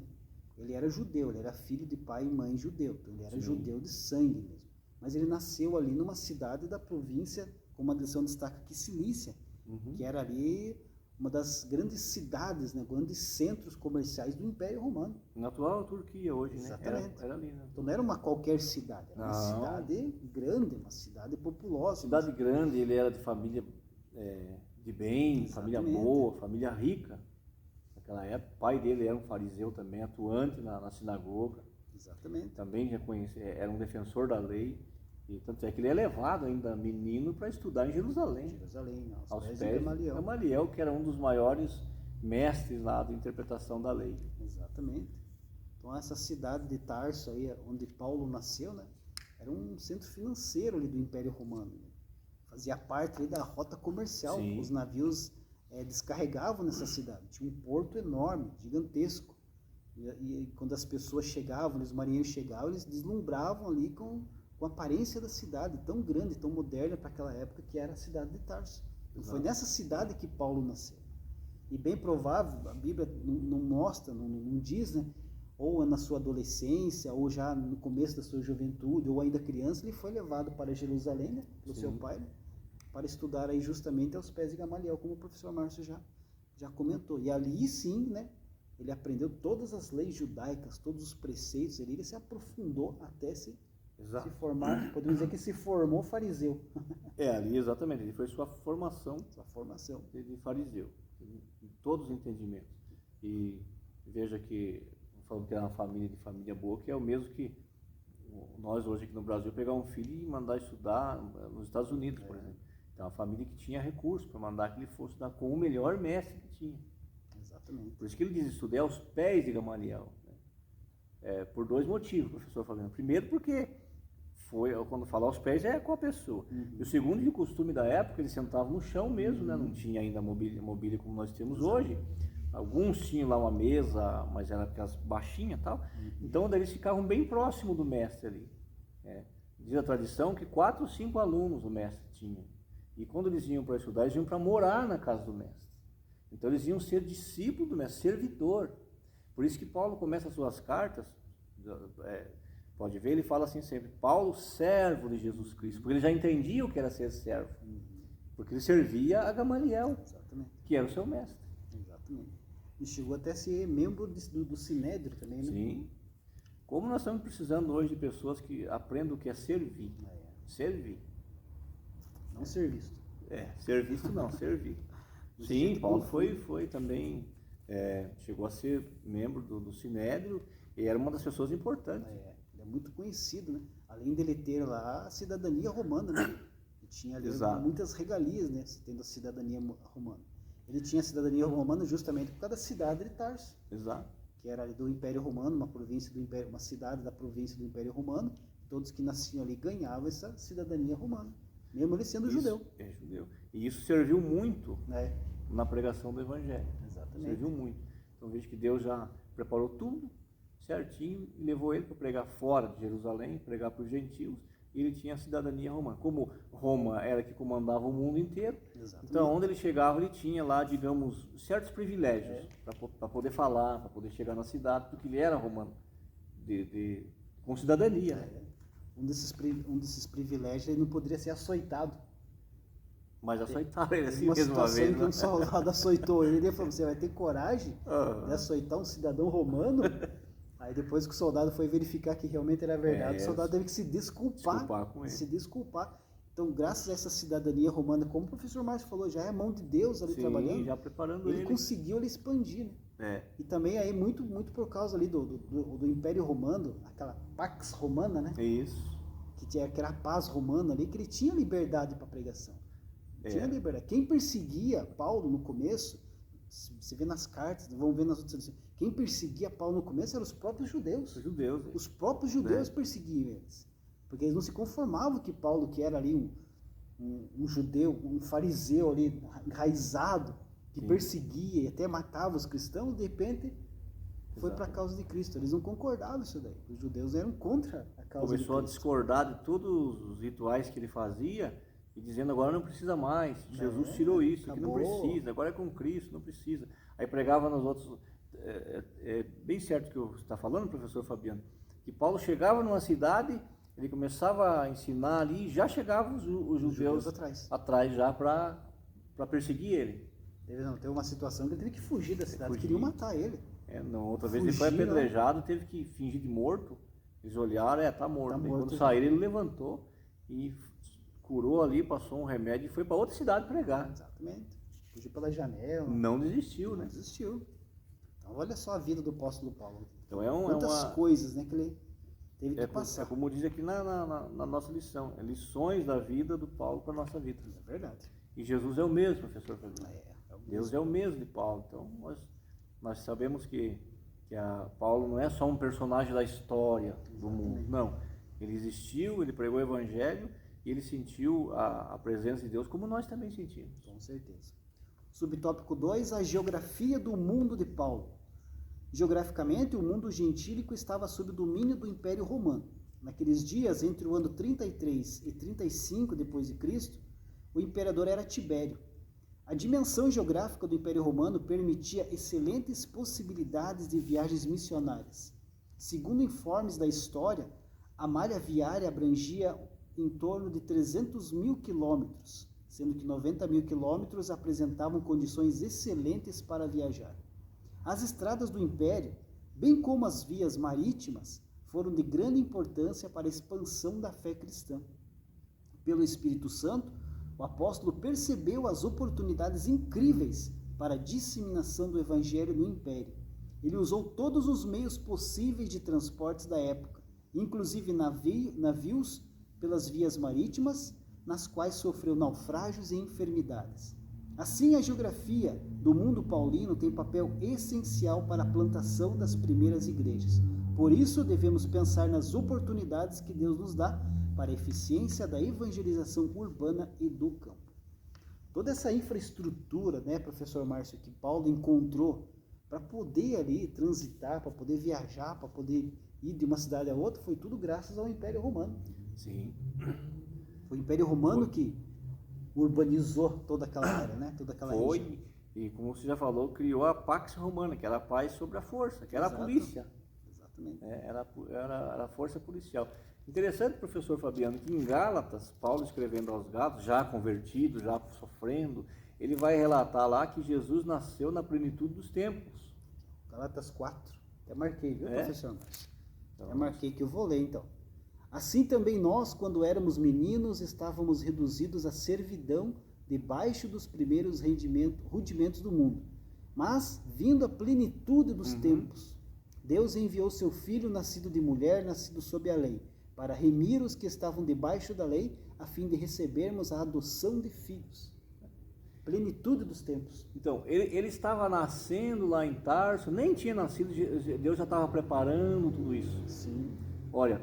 Ele era judeu, ele era filho de pai e mãe judeu, então ele era judeu de sangue mesmo. Mas ele nasceu ali numa cidade da província, como a lição destaca aqui, Cilícia, que era ali uma das grandes cidades, né, grandes centros comerciais do Império Romano. Na atual Turquia hoje, exatamente, né? Era ali, né? Então não era uma qualquer cidade, era uma cidade grande, uma cidade populosa. Cidade grande, ele era de família de bem, família boa, família rica. Naquela época, o pai dele era um fariseu também, atuante na sinagoga. Exatamente. Também já conhecia, era um defensor da lei. E tanto é que ele é levado ainda menino para estudar em Jerusalém. Aos pés de Gamaliel, que era um dos maiores mestres lá da interpretação da lei. Exatamente. Então essa cidade de Tarso aí, onde Paulo nasceu, né, era um centro financeiro ali do Império Romano. Né? Fazia parte ali da rota comercial. Sim. Os navios descarregavam nessa cidade. Tinha um porto enorme, gigantesco. E quando as pessoas chegavam, os marinheiros chegavam, eles deslumbravam ali com a aparência da cidade, tão grande, tão moderna para aquela época, que era a cidade de Tarso. Então, foi nessa cidade que Paulo nasceu. E bem provável, a Bíblia não mostra, não diz, né? Ou na sua adolescência, ou já no começo da sua juventude, ou ainda criança, ele foi levado para Jerusalém, né? Pelo seu pai, né? Para estudar aí justamente aos pés de Gamaliel, como o professor Márcio já comentou. E ali sim, né? Ele aprendeu todas as leis judaicas, todos os preceitos, ele se aprofundou até se formar, podemos dizer que se formou fariseu. Ali exatamente, ele foi sua formação de fariseu, em todos os entendimentos. E veja que, falando que era uma família de família boa, que é o mesmo que nós hoje aqui no Brasil pegar um filho e mandar estudar nos Estados Unidos, por exemplo. Então, uma família que tinha recursos para mandar que ele fosse estudar com o melhor mestre que tinha. Exatamente. Por isso que ele diz, estudei aos pés de Gamaliel. Por dois motivos, o professor falando. Primeiro porque quando fala aos pés, é com a pessoa. E o segundo, de costume da época, eles sentavam no chão mesmo, né? Não tinha ainda mobília como nós temos hoje. Alguns tinham lá uma mesa, mas era aquelas baixinhas e tal. Então, daí eles ficavam bem próximo do mestre ali. Diz a tradição que 4 ou 5 alunos o mestre tinha. E quando eles iam para estudar, eles iam para morar na casa do mestre. Então, eles iam ser discípulos do mestre, servidor. Por isso que Paulo começa as suas cartas, pode ver, ele fala assim sempre, Paulo, servo de Jesus Cristo, porque ele já entendia o que era ser servo. Porque ele servia a Gamaliel, que era o seu mestre. Exatamente. E chegou até a ser membro do Sinédrio também, né? Sim. Como nós estamos precisando hoje de pessoas que aprendam o que é servir. Servir. Não ser visto. Ser visto não, servir. Sim, Paulo foi também, chegou a ser membro do Sinédrio e era uma das pessoas importantes. Ele é muito conhecido, né? Além dele ter lá a cidadania romana, né? Ele tinha ali muitas regalias, né? Tendo a cidadania romana. Ele tinha a cidadania romana justamente por causa da cidade de Tarso. Exato. Que era ali do Império Romano, uma província do Império, uma cidade da província do Império Romano. Todos que nasciam ali ganhavam essa cidadania romana, mesmo ele sendo judeu. É judeu. E isso serviu muito na pregação do Evangelho. Exatamente. Serviu muito. Então vejo que Deus já preparou tudo certinho e levou ele para pregar fora de Jerusalém, pregar para os gentios. E ele tinha a cidadania romana. Como Roma era que comandava o mundo inteiro, então onde ele chegava, ele tinha lá, digamos, certos privilégios para poder falar, para poder chegar na cidade, porque ele era romano, com cidadania. Um desses privilégios, ele não poderia ser açoitado. Mas açoitaram ele assim uma mesmo uma vez. Que um soldado açoitou ele, ele falou, você vai ter coragem de açoitar um cidadão romano? Aí depois que o soldado foi verificar que realmente era verdade, o soldado teve que se desculpar com ele. Se desculpar. Então, graças a essa cidadania romana, como o professor Márcio falou, já é a mão de Deus ali trabalhando. Já preparando ele conseguiu ele expandir, né? E também aí muito por causa ali do Império Romano, aquela Pax Romana, né? Isso. Que era a paz romana ali, que ele tinha liberdade para pregação. Tinha liberdade. Quem perseguia Paulo no começo, você vê nas cartas, vamos ver nas outras lições, quem perseguia Paulo no começo eram os próprios judeus. Os próprios judeus perseguiam eles. Porque eles não se conformavam que Paulo, que era ali um judeu, um fariseu ali, enraizado, que perseguia e até matava os cristãos, de repente foi para a causa de Cristo. Eles não concordavam isso daí. Os judeus eram contra a causa de Cristo. Começou a discordar de todos os rituais que ele fazia e dizendo, agora não precisa mais, Jesus tirou isso, aqui não precisa, agora é com Cristo, não precisa. Aí pregava nos outros... É bem certo que você está falando, professor Fabiano, que Paulo chegava numa cidade, ele começava a ensinar ali, e já chegavam os judeus atrás já para perseguir ele. Teve uma situação que ele teve que fugir da cidade, queriam matar ele. Outra vez ele foi apedrejado, teve que fingir de morto, eles olharam, está morto. Quando saíram, ele levantou e curou ali, passou um remédio e foi para outra cidade pregar. Exatamente. Fugiu pela janela. Não desistiu, né? Não desistiu. Então, olha só a vida do apóstolo Paulo. Então, quantas coisas, né, que ele teve que passar. Como diz aqui na nossa lição, lições da vida do Paulo para a nossa vida. É verdade. E Jesus é o mesmo, professor Fabiano. Deus é o mesmo de Paulo. Então, nós sabemos que Paulo não é só um personagem da história do mundo. Não. Ele existiu, ele pregou o Evangelho e ele sentiu a presença de Deus como nós também sentimos. Com certeza. Subtópico 2, a geografia do mundo de Paulo. Geograficamente, o mundo gentílico estava sob o domínio do Império Romano. Naqueles dias, entre o ano 33 e 35 d.C., o imperador era Tibério. A dimensão geográfica do Império Romano permitia excelentes possibilidades de viagens missionárias. Segundo informes da história, a malha viária abrangia em torno de 300 mil quilômetros, sendo que 90 mil quilômetros apresentavam condições excelentes para viajar. As estradas do Império, bem como as vias marítimas, foram de grande importância para a expansão da fé cristã. Pelo Espírito Santo, o apóstolo percebeu as oportunidades incríveis para a disseminação do Evangelho no Império. Ele usou todos os meios possíveis de transportes da época, inclusive navios pelas vias marítimas, nas quais sofreu naufrágios e enfermidades. Assim, a geografia do mundo paulino tem papel essencial para a plantação das primeiras igrejas. Por isso, devemos pensar nas oportunidades que Deus nos dá para a eficiência da evangelização urbana e do campo. Toda essa infraestrutura, né, professor Márcio, que Paulo encontrou para poder ali transitar, para poder viajar, para poder ir de uma cidade a outra, foi tudo graças ao Império Romano. Sim. Foi o Império Romano que urbanizou toda aquela área, né? Toda aquela região. E como você já falou, criou a Pax Romana, que era a paz sobre a força, que era a polícia. Exatamente. Era a força policial. Interessante, professor Fabiano, que em Gálatas, Paulo escrevendo aos Gálatas, já convertido, já sofrendo, ele vai relatar lá que Jesus nasceu na plenitude dos tempos. Gálatas 4. Até marquei, viu, professor? Então, até marquei que eu vou ler, então. Assim também nós, quando éramos meninos, estávamos reduzidos à servidão debaixo dos primeiros rudimentos do mundo. Mas, vindo a plenitude dos tempos, Deus enviou seu Filho, nascido de mulher, nascido sob a lei, para remir os que estavam debaixo da lei, a fim de recebermos a adoção de filhos. Plenitude dos tempos. Então, ele estava nascendo lá em Tarso, nem tinha nascido, Deus já estava preparando tudo isso. Sim. Olha,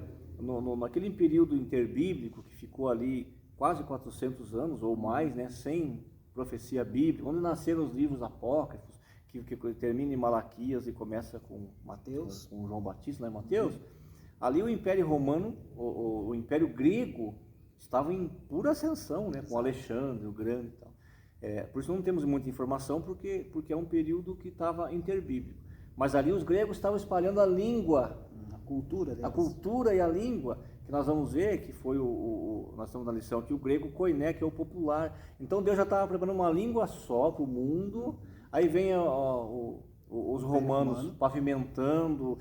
naquele período interbíblico que ficou ali quase 400 anos ou mais, né, sem profecia bíblica, onde nasceram os livros apócrifos, que termina em Malaquias e começa com Mateus, com João Batista, né, Mateus. Ali o Império Romano, o Império Grego, estava em pura ascensão, né, com Alexandre o Grande e tal. Por isso não temos muita informação, porque é um período que estava interbíblico. Mas ali os gregos estavam espalhando a língua, a cultura e a língua, que nós vamos ver que foi nós estamos na lição aqui, o grego koiné, que é o popular. Então Deus já estava preparando uma língua só para o mundo, aí vem os romanos pavimentando,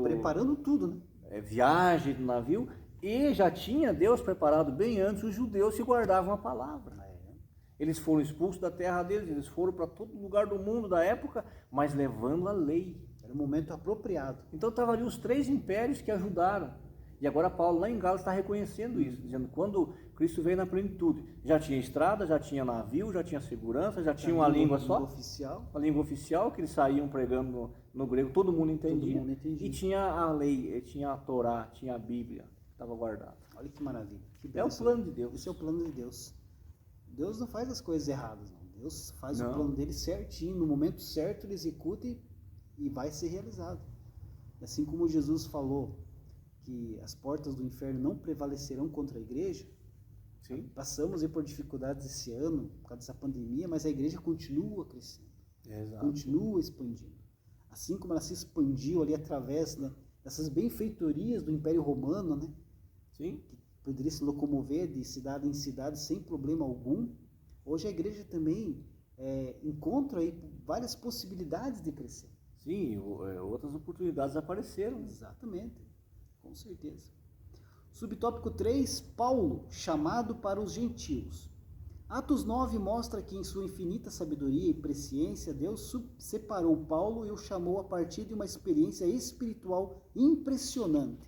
preparando tudo, né? Viagem do navio, e já tinha Deus preparado bem antes, os judeus se guardavam a palavra. Eles foram expulsos da terra deles, eles foram para todo lugar do mundo da época, mas levando a lei. Era o momento apropriado. Então estavam ali os 3 impérios que ajudaram. E agora Paulo lá em Gálatas está reconhecendo isso, dizendo que quando Cristo veio na plenitude, já tinha estrada, já tinha navio, já tinha segurança, já tinha uma língua só. A língua oficial, que eles saíam pregando no grego, todo mundo entendia. E tinha a lei, tinha a Torá, tinha a Bíblia, que estava guardada. Olha que maravilha. É o plano de Deus. Esse é o plano de Deus. Deus não faz as coisas erradas, não. Deus faz o plano dele certinho, no momento certo ele executa e vai ser realizado. Assim como Jesus falou que as portas do inferno não prevalecerão contra a igreja, sim, passamos por dificuldades esse ano, por causa dessa pandemia, mas a igreja continua crescendo, continua expandindo. Assim como ela se expandiu ali através, né, dessas benfeitorias do Império Romano, né, sim, que poderia se locomover de cidade em cidade sem problema algum, hoje a igreja também encontra aí várias possibilidades de crescer. Sim, outras oportunidades apareceram. Exatamente, com certeza. Subtópico 3, Paulo, chamado para os gentios. Atos 9 mostra que em sua infinita sabedoria e presciência, Deus separou Paulo e o chamou a partir de uma experiência espiritual impressionante,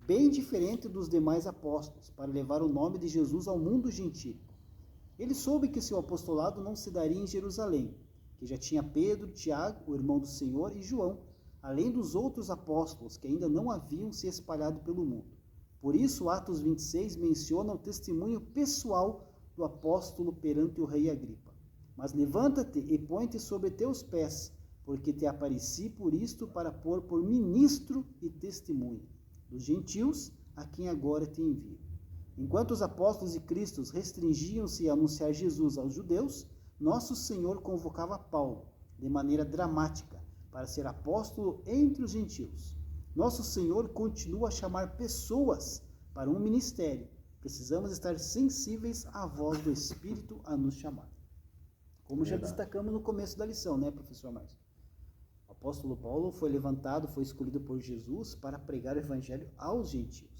bem diferente dos demais apóstolos, para levar o nome de Jesus ao mundo gentil. Ele soube que seu apostolado não se daria em Jerusalém, que já tinha Pedro, Tiago, o irmão do Senhor, e João, além dos outros apóstolos que ainda não haviam se espalhado pelo mundo. Por isso, Atos 26 menciona o testemunho pessoal do apóstolo perante o rei Agripa. Mas levanta-te e põe-te sobre teus pés, porque te apareci por isto para pôr por ministro e testemunha dos gentios, a quem agora te envio. Enquanto os apóstolos e Cristos restringiam-se a anunciar Jesus aos judeus, nosso Senhor convocava Paulo, de maneira dramática, para ser apóstolo entre os gentios. Nosso Senhor continua a chamar pessoas para um ministério. Precisamos estar sensíveis à voz do Espírito a nos chamar. Como já destacamos no começo da lição, né, professor Márcio? O apóstolo Paulo foi levantado, foi escolhido por Jesus para pregar o evangelho aos gentios.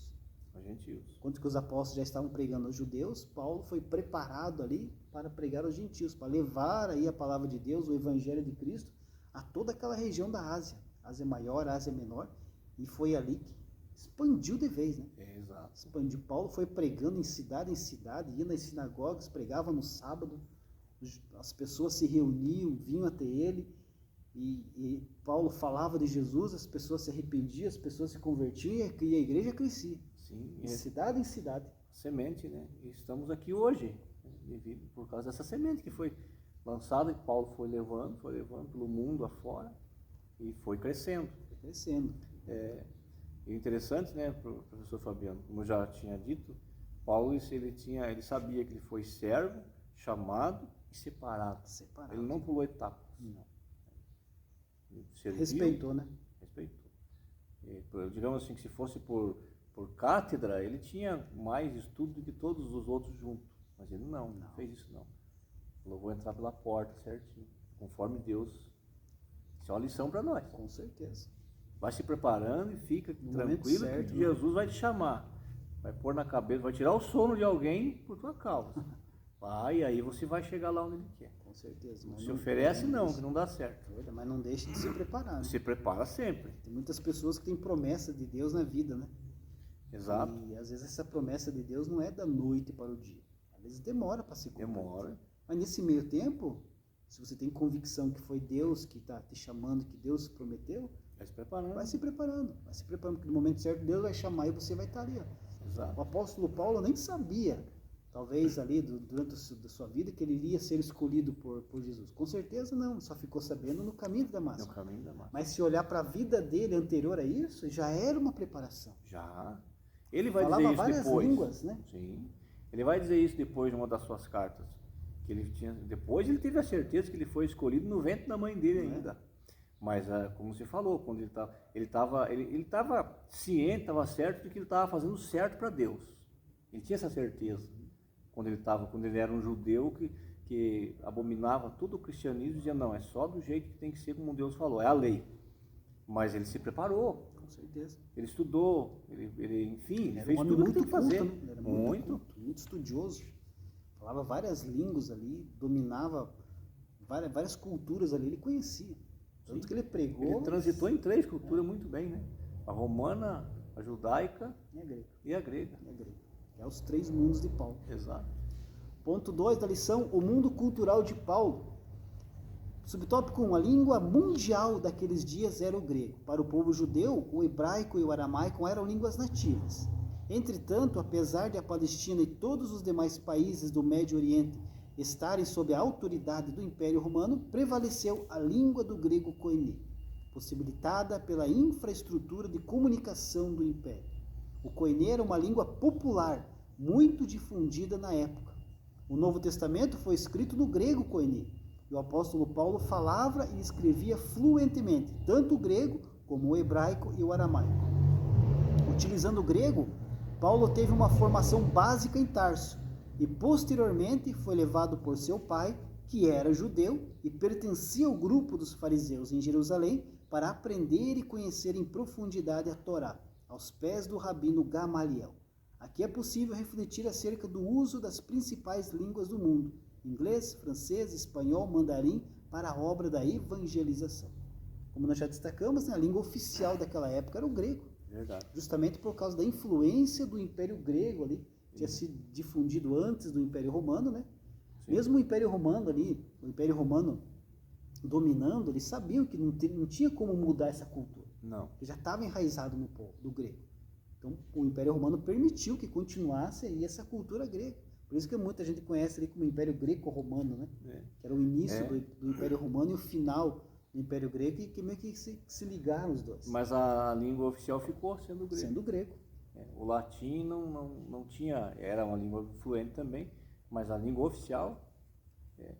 Enquanto que os apóstolos já estavam pregando aos judeus, Paulo foi preparado ali para pregar aos gentios, para levar aí a palavra de Deus, o evangelho de Cristo, a toda aquela região da Ásia, Ásia Maior, Ásia Menor, e foi ali que expandiu de vez, né? Exato. Expandiu. Paulo foi pregando em cidade, ia nas sinagogas, pregava no sábado, as pessoas se reuniam, vinham até ele, e Paulo falava de Jesus, as pessoas se arrependiam, as pessoas se convertiam e a igreja crescia. Sim, de cidade em cidade. Semente, né? E estamos aqui hoje, né, devido por causa dessa semente que foi lançada, que Paulo foi levando pelo mundo afora e foi crescendo. Foi crescendo. E interessante, né, professor Fabiano, como eu já tinha dito, Paulo ele sabia que ele foi servo, chamado e separado. Ele não pulou etapas. Não. Serviu, Respeitou, né? Respeitou. Digamos assim, que se fosse por cátedra, ele tinha mais estudo do que todos os outros juntos. Mas ele não fez isso não. Falou, vou entrar pela porta certinho, conforme Deus. Isso é uma lição para nós. Com certeza. Vai se preparando e fica No tranquilo certo, que Jesus vai te chamar. Vai pôr na cabeça, vai tirar o sono de alguém por tua causa. Vai, aí você vai chegar lá onde ele quer. Com certeza. Não se oferece não, que não dá certo. Mas não deixe de se preparar. Né? Se prepara sempre. Tem muitas pessoas que têm promessa de Deus na vida, né? Exato. E às vezes essa promessa de Deus não é da noite para o dia. Às vezes demora para se cumprir. Demora. Mas nesse meio tempo, se você tem convicção que foi Deus que está te chamando, que Deus prometeu, vai se preparando. Vai se preparando, porque no momento certo Deus vai chamar e você vai estar ali. Ó. Exato. O apóstolo Paulo nem sabia, talvez ali durante a sua vida, que ele iria ser escolhido por Jesus. Com certeza não, só ficou sabendo no caminho de Damasco. No caminho da massa. Mas se olhar para a vida dele anterior a isso, já era uma preparação. Já. Ele vai Falava dizer isso várias depois. línguas, né? Sim. Ele vai dizer isso depois de uma das suas cartas. Que ele tinha. Depois ele teve a certeza que ele foi escolhido no ventre da mãe dele ainda. Mas, como você falou, quando ele estava ciente, estava certo de que ele estava fazendo certo para Deus. Ele tinha essa certeza. Quando ele era um judeu que abominava todo o cristianismo, dizia, não, é só do jeito que tem que ser como Deus falou, é a lei. Mas ele se preparou. Com certeza. Ele estudou, enfim, ele fez um tudo o que tem que fazer. Culto, né? Era muito estudioso. Falava várias línguas ali, dominava várias culturas ali, ele conhecia. Tanto que ele pregou. Ele transitou em 3 culturas muito bem, né? A romana, a judaica e a grega. É os 3 mundos de Paulo. Exato. Ponto 2 da lição, o mundo cultural de Paulo. Subtópico 1, a língua mundial daqueles dias era o grego. Para o povo judeu, o hebraico e o aramaico eram línguas nativas. Entretanto, apesar de a Palestina e todos os demais países do Médio Oriente estarem sob a autoridade do Império Romano, prevaleceu a língua do grego koiné, possibilitada pela infraestrutura de comunicação do Império. O koiné era uma língua popular, muito difundida na época. O Novo Testamento foi escrito no grego koiné, e o apóstolo Paulo falava e escrevia fluentemente, tanto o grego como o hebraico e o aramaico. Utilizando o grego, Paulo teve uma formação básica em Tarso, e posteriormente foi levado por seu pai, que era judeu e pertencia ao grupo dos fariseus em Jerusalém, para aprender e conhecer em profundidade a Torá, aos pés do rabino Gamaliel. Aqui é possível refletir acerca do uso das principais línguas do mundo, inglês, francês, espanhol, mandarim, para a obra da evangelização. Como nós já destacamos, a língua oficial daquela época era o grego. Verdade. Justamente por causa da influência do Império Grego ali, tinha sido difundido antes do Império Romano, né? Sim. Mesmo o Império Romano ali, o Império Romano dominando, eles sabiam que não tinha como mudar essa cultura. Não. Que já estava enraizado no povo, do grego. Então, o Império Romano permitiu que continuasse aí essa cultura grega. Por isso que muita gente conhece ali como Império Greco-Romano, né? Que era o início do Império Romano e o final do Império Grego, e que meio que se ligaram os dois. Mas a língua oficial ficou sendo grego. Sendo grego. O latim não tinha, era uma língua fluente também, mas a língua oficial,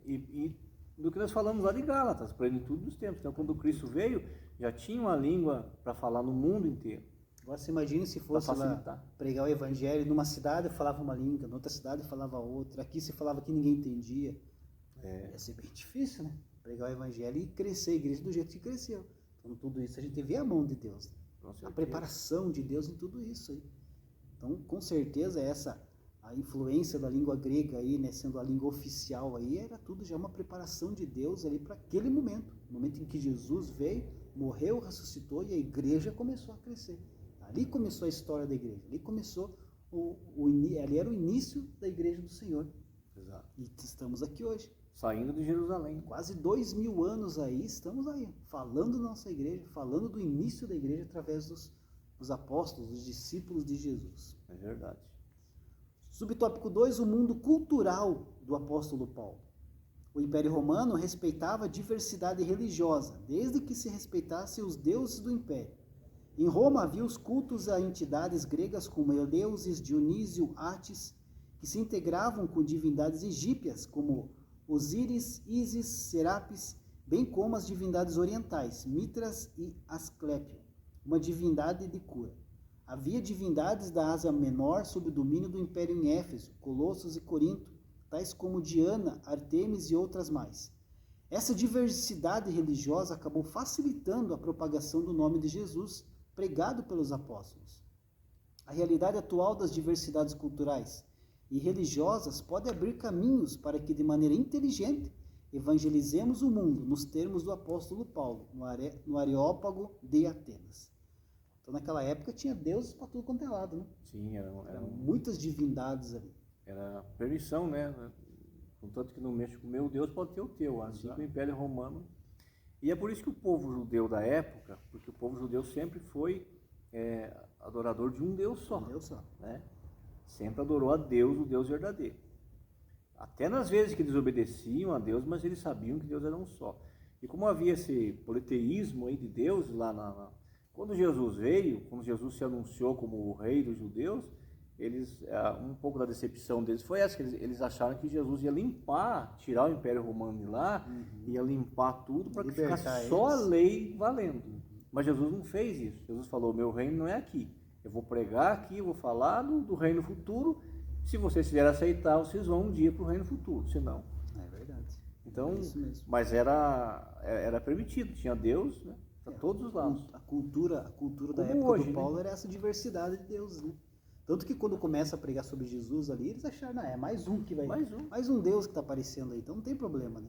e do que nós falamos lá de Gálatas, plenitude dos tempos. Então, quando Cristo veio, já tinha uma língua para falar no mundo inteiro. Agora você imagina se fosse lá pregar o evangelho, numa cidade falava uma língua, noutra cidade falava outra, aqui se falava que ninguém entendia. Ia ser bem difícil, né? Pregar o evangelho e crescer a igreja do jeito que cresceu. Então, tudo isso a gente vê a mão de Deus, a preparação de Deus em tudo isso aí. Então, com certeza, a influência da língua grega aí, né, sendo a língua oficial aí, era tudo já uma preparação de Deus ali para aquele momento. No momento em que Jesus veio, morreu, ressuscitou e a igreja começou a crescer. Ali começou a história da igreja, ali começou, ali era o início da igreja do Senhor. Exato. E estamos aqui hoje. Saindo de Jerusalém. Quase 2000 anos aí, estamos aí, falando da nossa igreja, falando do início da igreja através os apóstolos, os discípulos de Jesus. É verdade. Subtópico 2, o mundo cultural do apóstolo Paulo. O Império Romano respeitava a diversidade religiosa, desde que se respeitasse os deuses do Império. Em Roma havia os cultos a entidades gregas como Eleusis, Dionísio, Átis, que se integravam com divindades egípcias como Osíris, Ísis, Serapis, bem como as divindades orientais, Mitras e Asclépio, uma divindade de cura. Havia divindades da Ásia Menor sob o domínio do Império em Éfeso, Colossos e Corinto, tais como Diana, Artemis e outras mais. Essa diversidade religiosa acabou facilitando a propagação do nome de Jesus, pregado pelos apóstolos. A realidade atual das diversidades culturais e religiosas pode abrir caminhos para que, de maneira inteligente, evangelizemos o mundo, nos termos do apóstolo Paulo, no Areópago de Atenas. Então, naquela época, tinha deuses para tudo quanto é lado, né? Sim, eram muitas divindades ali. Era permissão, né? Contanto que não mexe com o meu Deus, pode ter o teu, assim que o Império Romano. E é por isso que o povo judeu da época, porque o povo judeu sempre foi adorador de um Deus só. Um Deus só. Né? Sempre adorou a Deus, o Deus verdadeiro. Até nas vezes que eles obedeciam a Deus, mas eles sabiam que Deus era um só. E como havia esse politeísmo aí de Deus lá quando Jesus veio, quando Jesus se anunciou como o rei dos judeus, um pouco da decepção deles foi essa, que eles acharam que Jesus ia tirar o Império Romano de lá, ia limpar tudo para que ficasse só a lei valendo. Mas Jesus não fez isso. Jesus falou, meu reino não é aqui. Eu vou pregar aqui, eu vou falar do reino futuro. Se vocês quiserem aceitar, vocês vão um dia para o reino futuro, senão... É verdade. Então, é isso mesmo. Mas era permitido, tinha Deus, né, para todos os lados. A cultura da época hoje, do Paulo, né? era essa diversidade de deuses, né? Tanto que quando começa a pregar sobre Jesus ali, eles acharam, é mais um que vai... Mais um Deus que está aparecendo aí, então não tem problema, né?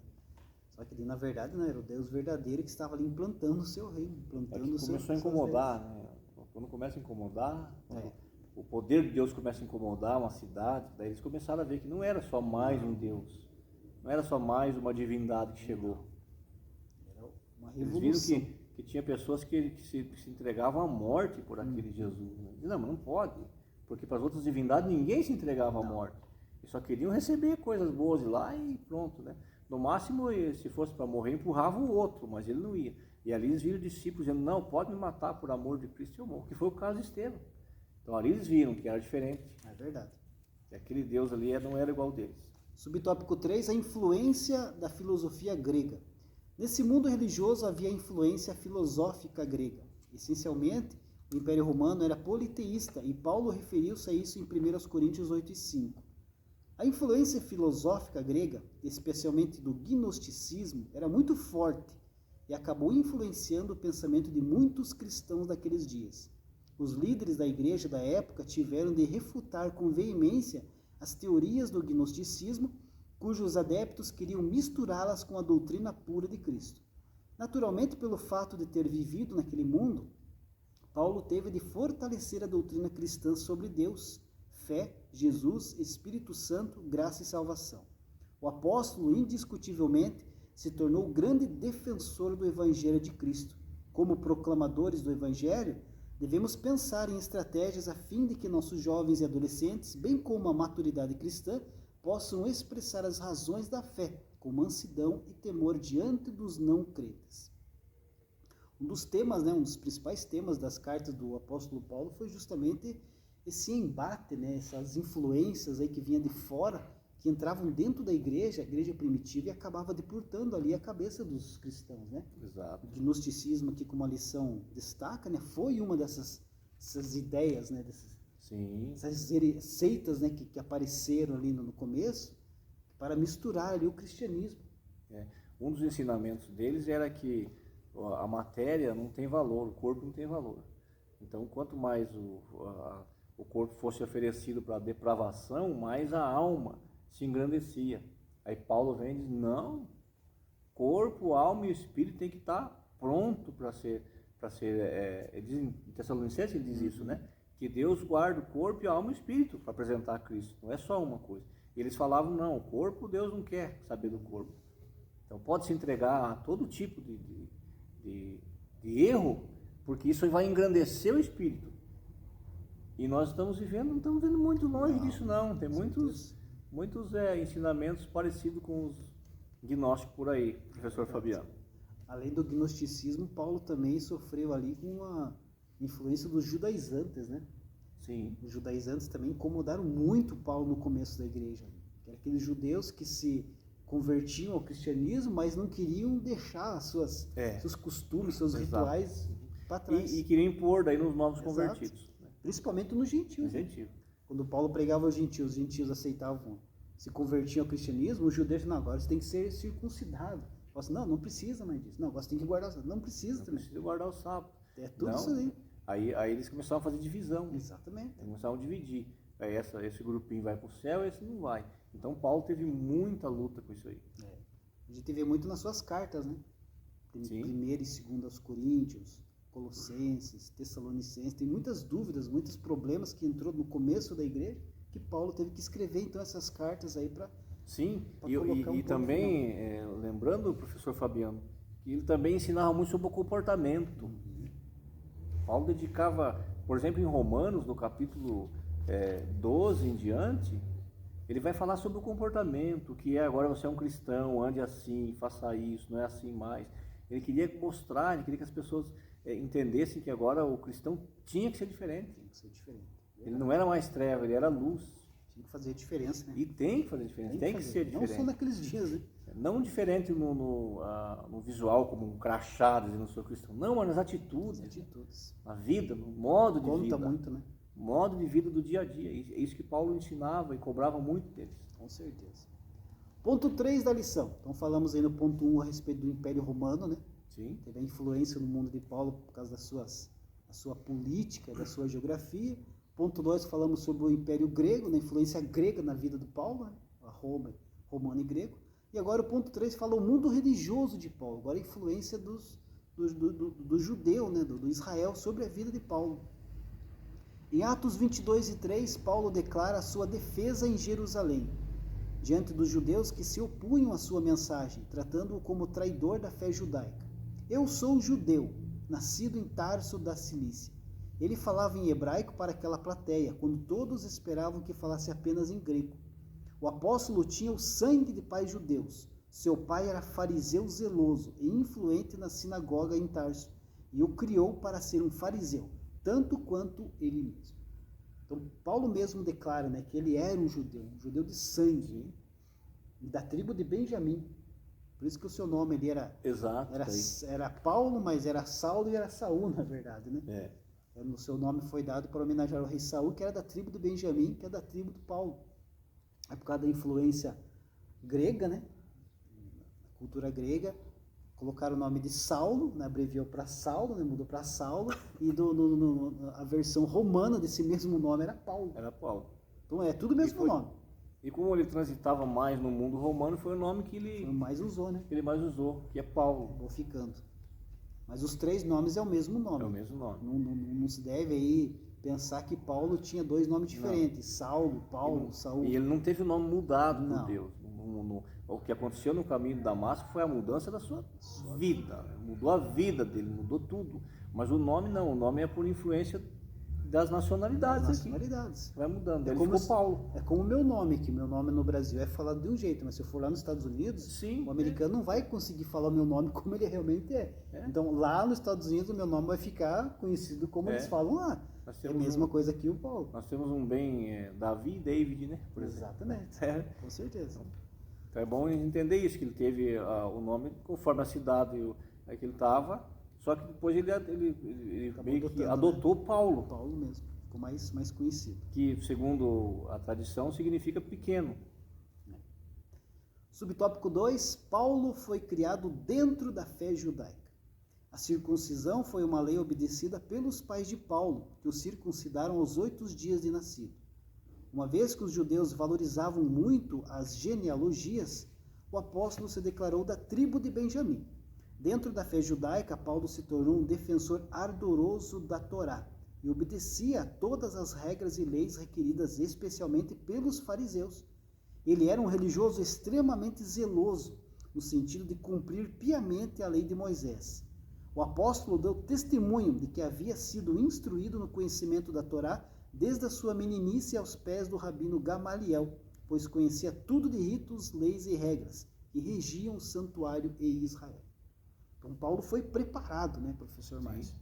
Só que na verdade, né, era o Deus verdadeiro que estava ali implantando o seu reino, implantando o seu... Começou a incomodar, né? Quando começa a incomodar, o poder de Deus começa a incomodar uma cidade, daí eles começaram a ver que não era só mais um Deus, não era só mais uma divindade que chegou. Era uma revolução. Eles viram que tinha pessoas que se entregavam à morte por aquele Jesus. Né? Não, mas não pode, porque para as outras divindades ninguém se entregava à morte. Eles só queriam receber coisas boas de lá e pronto, né? No máximo, se fosse para morrer, empurrava o outro, mas ele não ia. E ali eles viram discípulos dizendo, não, pode me matar por amor de Cristo e eu morro, que foi o caso de Estevão. Então ali eles viram que era diferente. É verdade. Que aquele Deus ali não era igual deles. Subtópico 3, a influência da filosofia grega. Nesse mundo religioso havia a influência filosófica grega. Essencialmente, o Império Romano era politeísta e Paulo referiu-se a isso em 1 Coríntios 8:5. A influência filosófica grega, especialmente do gnosticismo, era muito forte e acabou influenciando o pensamento de muitos cristãos daqueles dias. Os líderes da igreja da época tiveram de refutar com veemência as teorias do gnosticismo, cujos adeptos queriam misturá-las com a doutrina pura de Cristo. Naturalmente, pelo fato de ter vivido naquele mundo, Paulo teve de fortalecer a doutrina cristã sobre Deus, fé, Jesus, Espírito Santo, graça e salvação. O apóstolo, indiscutivelmente, se tornou o grande defensor do Evangelho de Cristo. Como proclamadores do Evangelho, devemos pensar em estratégias a fim de que nossos jovens e adolescentes, bem como a maturidade cristã, possam expressar as razões da fé com mansidão e temor diante dos não crentes. Um dos temas, um dos principais temas das cartas do apóstolo Paulo foi justamente esse embate, essas influências aí que vinham de fora, que entravam dentro da igreja, a igreja primitiva, e acabava depurando ali a cabeça dos cristãos, né? Exato. O gnosticismo aqui, como a lição destaca, foi uma dessas ideias, dessas seitas, que apareceram ali no começo, para misturar ali o cristianismo. Um dos ensinamentos deles era que a matéria não tem valor, o corpo não tem valor. Então, quanto mais o corpo fosse oferecido para depravação, mais a alma se engrandecia. Aí Paulo vem e diz, não, corpo, alma e espírito tem que estar pronto para ser em Tessalonicenses ele diz isso, né? Que Deus guarda o corpo, a alma e o espírito para apresentar a Cristo, não é só uma coisa. E eles falavam, não, o corpo Deus não quer saber do corpo. Então pode se entregar a todo tipo de erro, porque isso vai engrandecer o espírito. E nós estamos vivendo, não estamos vendo muito longe disso não. Tem muitos ensinamentos parecidos com os gnósticos por aí, professor Fabiano. Além do gnosticismo, Paulo também sofreu ali com a influência dos judaizantes, né? Sim. Os judaizantes também incomodaram muito Paulo no começo da igreja. Que eram aqueles judeus que se convertiam ao cristianismo, mas não queriam deixar seus costumes, seus rituais para trás. E queriam impor daí nos novos convertidos. Principalmente nos gentios. Quando Paulo pregava aos gentios, os gentios aceitavam, se convertiam ao cristianismo, os judeus não, agora você tem que ser circuncidado. Assim, não precisa mais disso. Não, agora você tem que guardar o sábado. Não precisa também. Precisa guardar o sábado. É tudo isso aí. Aí eles começaram a fazer divisão. Exatamente. Começaram a dividir. Aí esse grupinho vai para o céu, esse não vai. Então Paulo teve muita luta com isso aí. A gente vê muito nas suas cartas, né? Primeira e segunda aos Coríntios, Colossenses, Tessalonicenses. Tem muitas dúvidas, muitos problemas que entrou no começo da igreja, que Paulo teve que escrever então essas cartas aí para... Sim, e também, lembrando o professor Fabiano, que ele também ensinava muito sobre o comportamento. Paulo dedicava, por exemplo, em Romanos, no capítulo 12 em diante, ele vai falar sobre o comportamento, que agora você é um cristão, ande assim, faça isso, não é assim mais. Ele queria mostrar, ele queria que as pessoas entendessem que agora o cristão tinha que ser diferente. Tinha que ser diferente. Ele não era mais treva, ele era luz. Tem que fazer diferença, né? E tem que fazer diferença, tem que ser diferente. Não só naqueles dias, né? Não diferente no visual, como um crachá, dizendo que sou cristão. Não, mas nas atitudes. Na vida, no modo de vida. Conta muito, né? Modo de vida do dia a dia. É isso que Paulo ensinava e cobrava muito deles. Com certeza. Ponto 3 da lição. Então falamos aí no ponto 1 a respeito do Império Romano, né? Sim. Teve a influência no mundo de Paulo por causa da sua política, da sua geografia. Ponto 2, falamos sobre o Império Grego, a influência grega na vida do Paulo, né? A Roma, romano e grego. E agora o ponto 3 fala o mundo religioso de Paulo, agora a influência do judeu, né? do Israel, sobre a vida de Paulo. Em Atos 22 e 3, Paulo declara a sua defesa em Jerusalém, diante dos judeus que se opunham à sua mensagem, tratando-o como traidor da fé judaica. Eu sou judeu, nascido em Tarso da Cilícia. Ele falava em hebraico para aquela plateia, quando todos esperavam que falasse apenas em grego. O apóstolo tinha o sangue de pais judeus. Seu pai era fariseu zeloso e influente na sinagoga em Tarso, e o criou para ser um fariseu, tanto quanto ele mesmo. Então, Paulo mesmo declara, né, que ele era um judeu de sangue, da tribo de Benjamim. Por isso que o seu nome ele era, exato, era Paulo, mas era Saulo e era Saul, na verdade, né? O seu nome foi dado para homenagear o rei Saul, que era da tribo de Benjamim, que é da tribo de Paulo. É por causa da influência grega, né? A cultura grega, colocaram o nome de Saulo, né? Abreviou para Saulo, né? Mudou para Saulo, e a versão romana desse mesmo nome era Paulo. Era Paulo. Então é tudo o mesmo nome. E como ele transitava mais no mundo romano, foi o nome que ele mais usou, né? Que ele mais usou, que é Paulo. Vou ficando. Mas os 3 nomes é o mesmo nome. É o mesmo nome. Não se deve aí pensar que Paulo tinha 2 nomes diferentes. Saulo, Paulo, Saul. E ele não teve o nome mudado por Deus. O que aconteceu no caminho de Damasco foi a mudança da sua vida. Mudou a vida dele, mudou tudo. Mas o nome não, o nome é por influência das nacionalidades. Vai mudando. Ele ficou Paulo. É como o meu nome, que meu nome no Brasil é falado de um jeito, mas se eu for lá nos Estados Unidos, o americano não vai conseguir falar o meu nome como ele realmente é. Então lá nos Estados Unidos o meu nome vai ficar conhecido como eles falam lá. É a mesma coisa aqui o Paulo. Nós temos um bem Davi e David, né? Por exatamente. Com certeza. Então é bom entender isso, que ele teve o nome conforme a cidade que ele estava. Só que depois ele meio que adotou, né? Paulo. Paulo mesmo, ficou mais conhecido. Que, segundo a tradição, significa pequeno. Subtópico 2, Paulo foi criado dentro da fé judaica. A circuncisão foi uma lei obedecida pelos pais de Paulo, que o circuncidaram aos 8 dias de nascido. Uma vez que os judeus valorizavam muito as genealogias, o apóstolo se declarou da tribo de Benjamim. Dentro da fé judaica, Paulo se tornou um defensor ardoroso da Torá e obedecia a todas as regras e leis requeridas especialmente pelos fariseus. Ele era um religioso extremamente zeloso, no sentido de cumprir piamente a lei de Moisés. O apóstolo deu testemunho de que havia sido instruído no conhecimento da Torá desde a sua meninice aos pés do rabino Gamaliel, pois conhecia tudo de ritos, leis e regras que regiam o santuário e Israel. Então Paulo foi preparado, né, professor Márcio?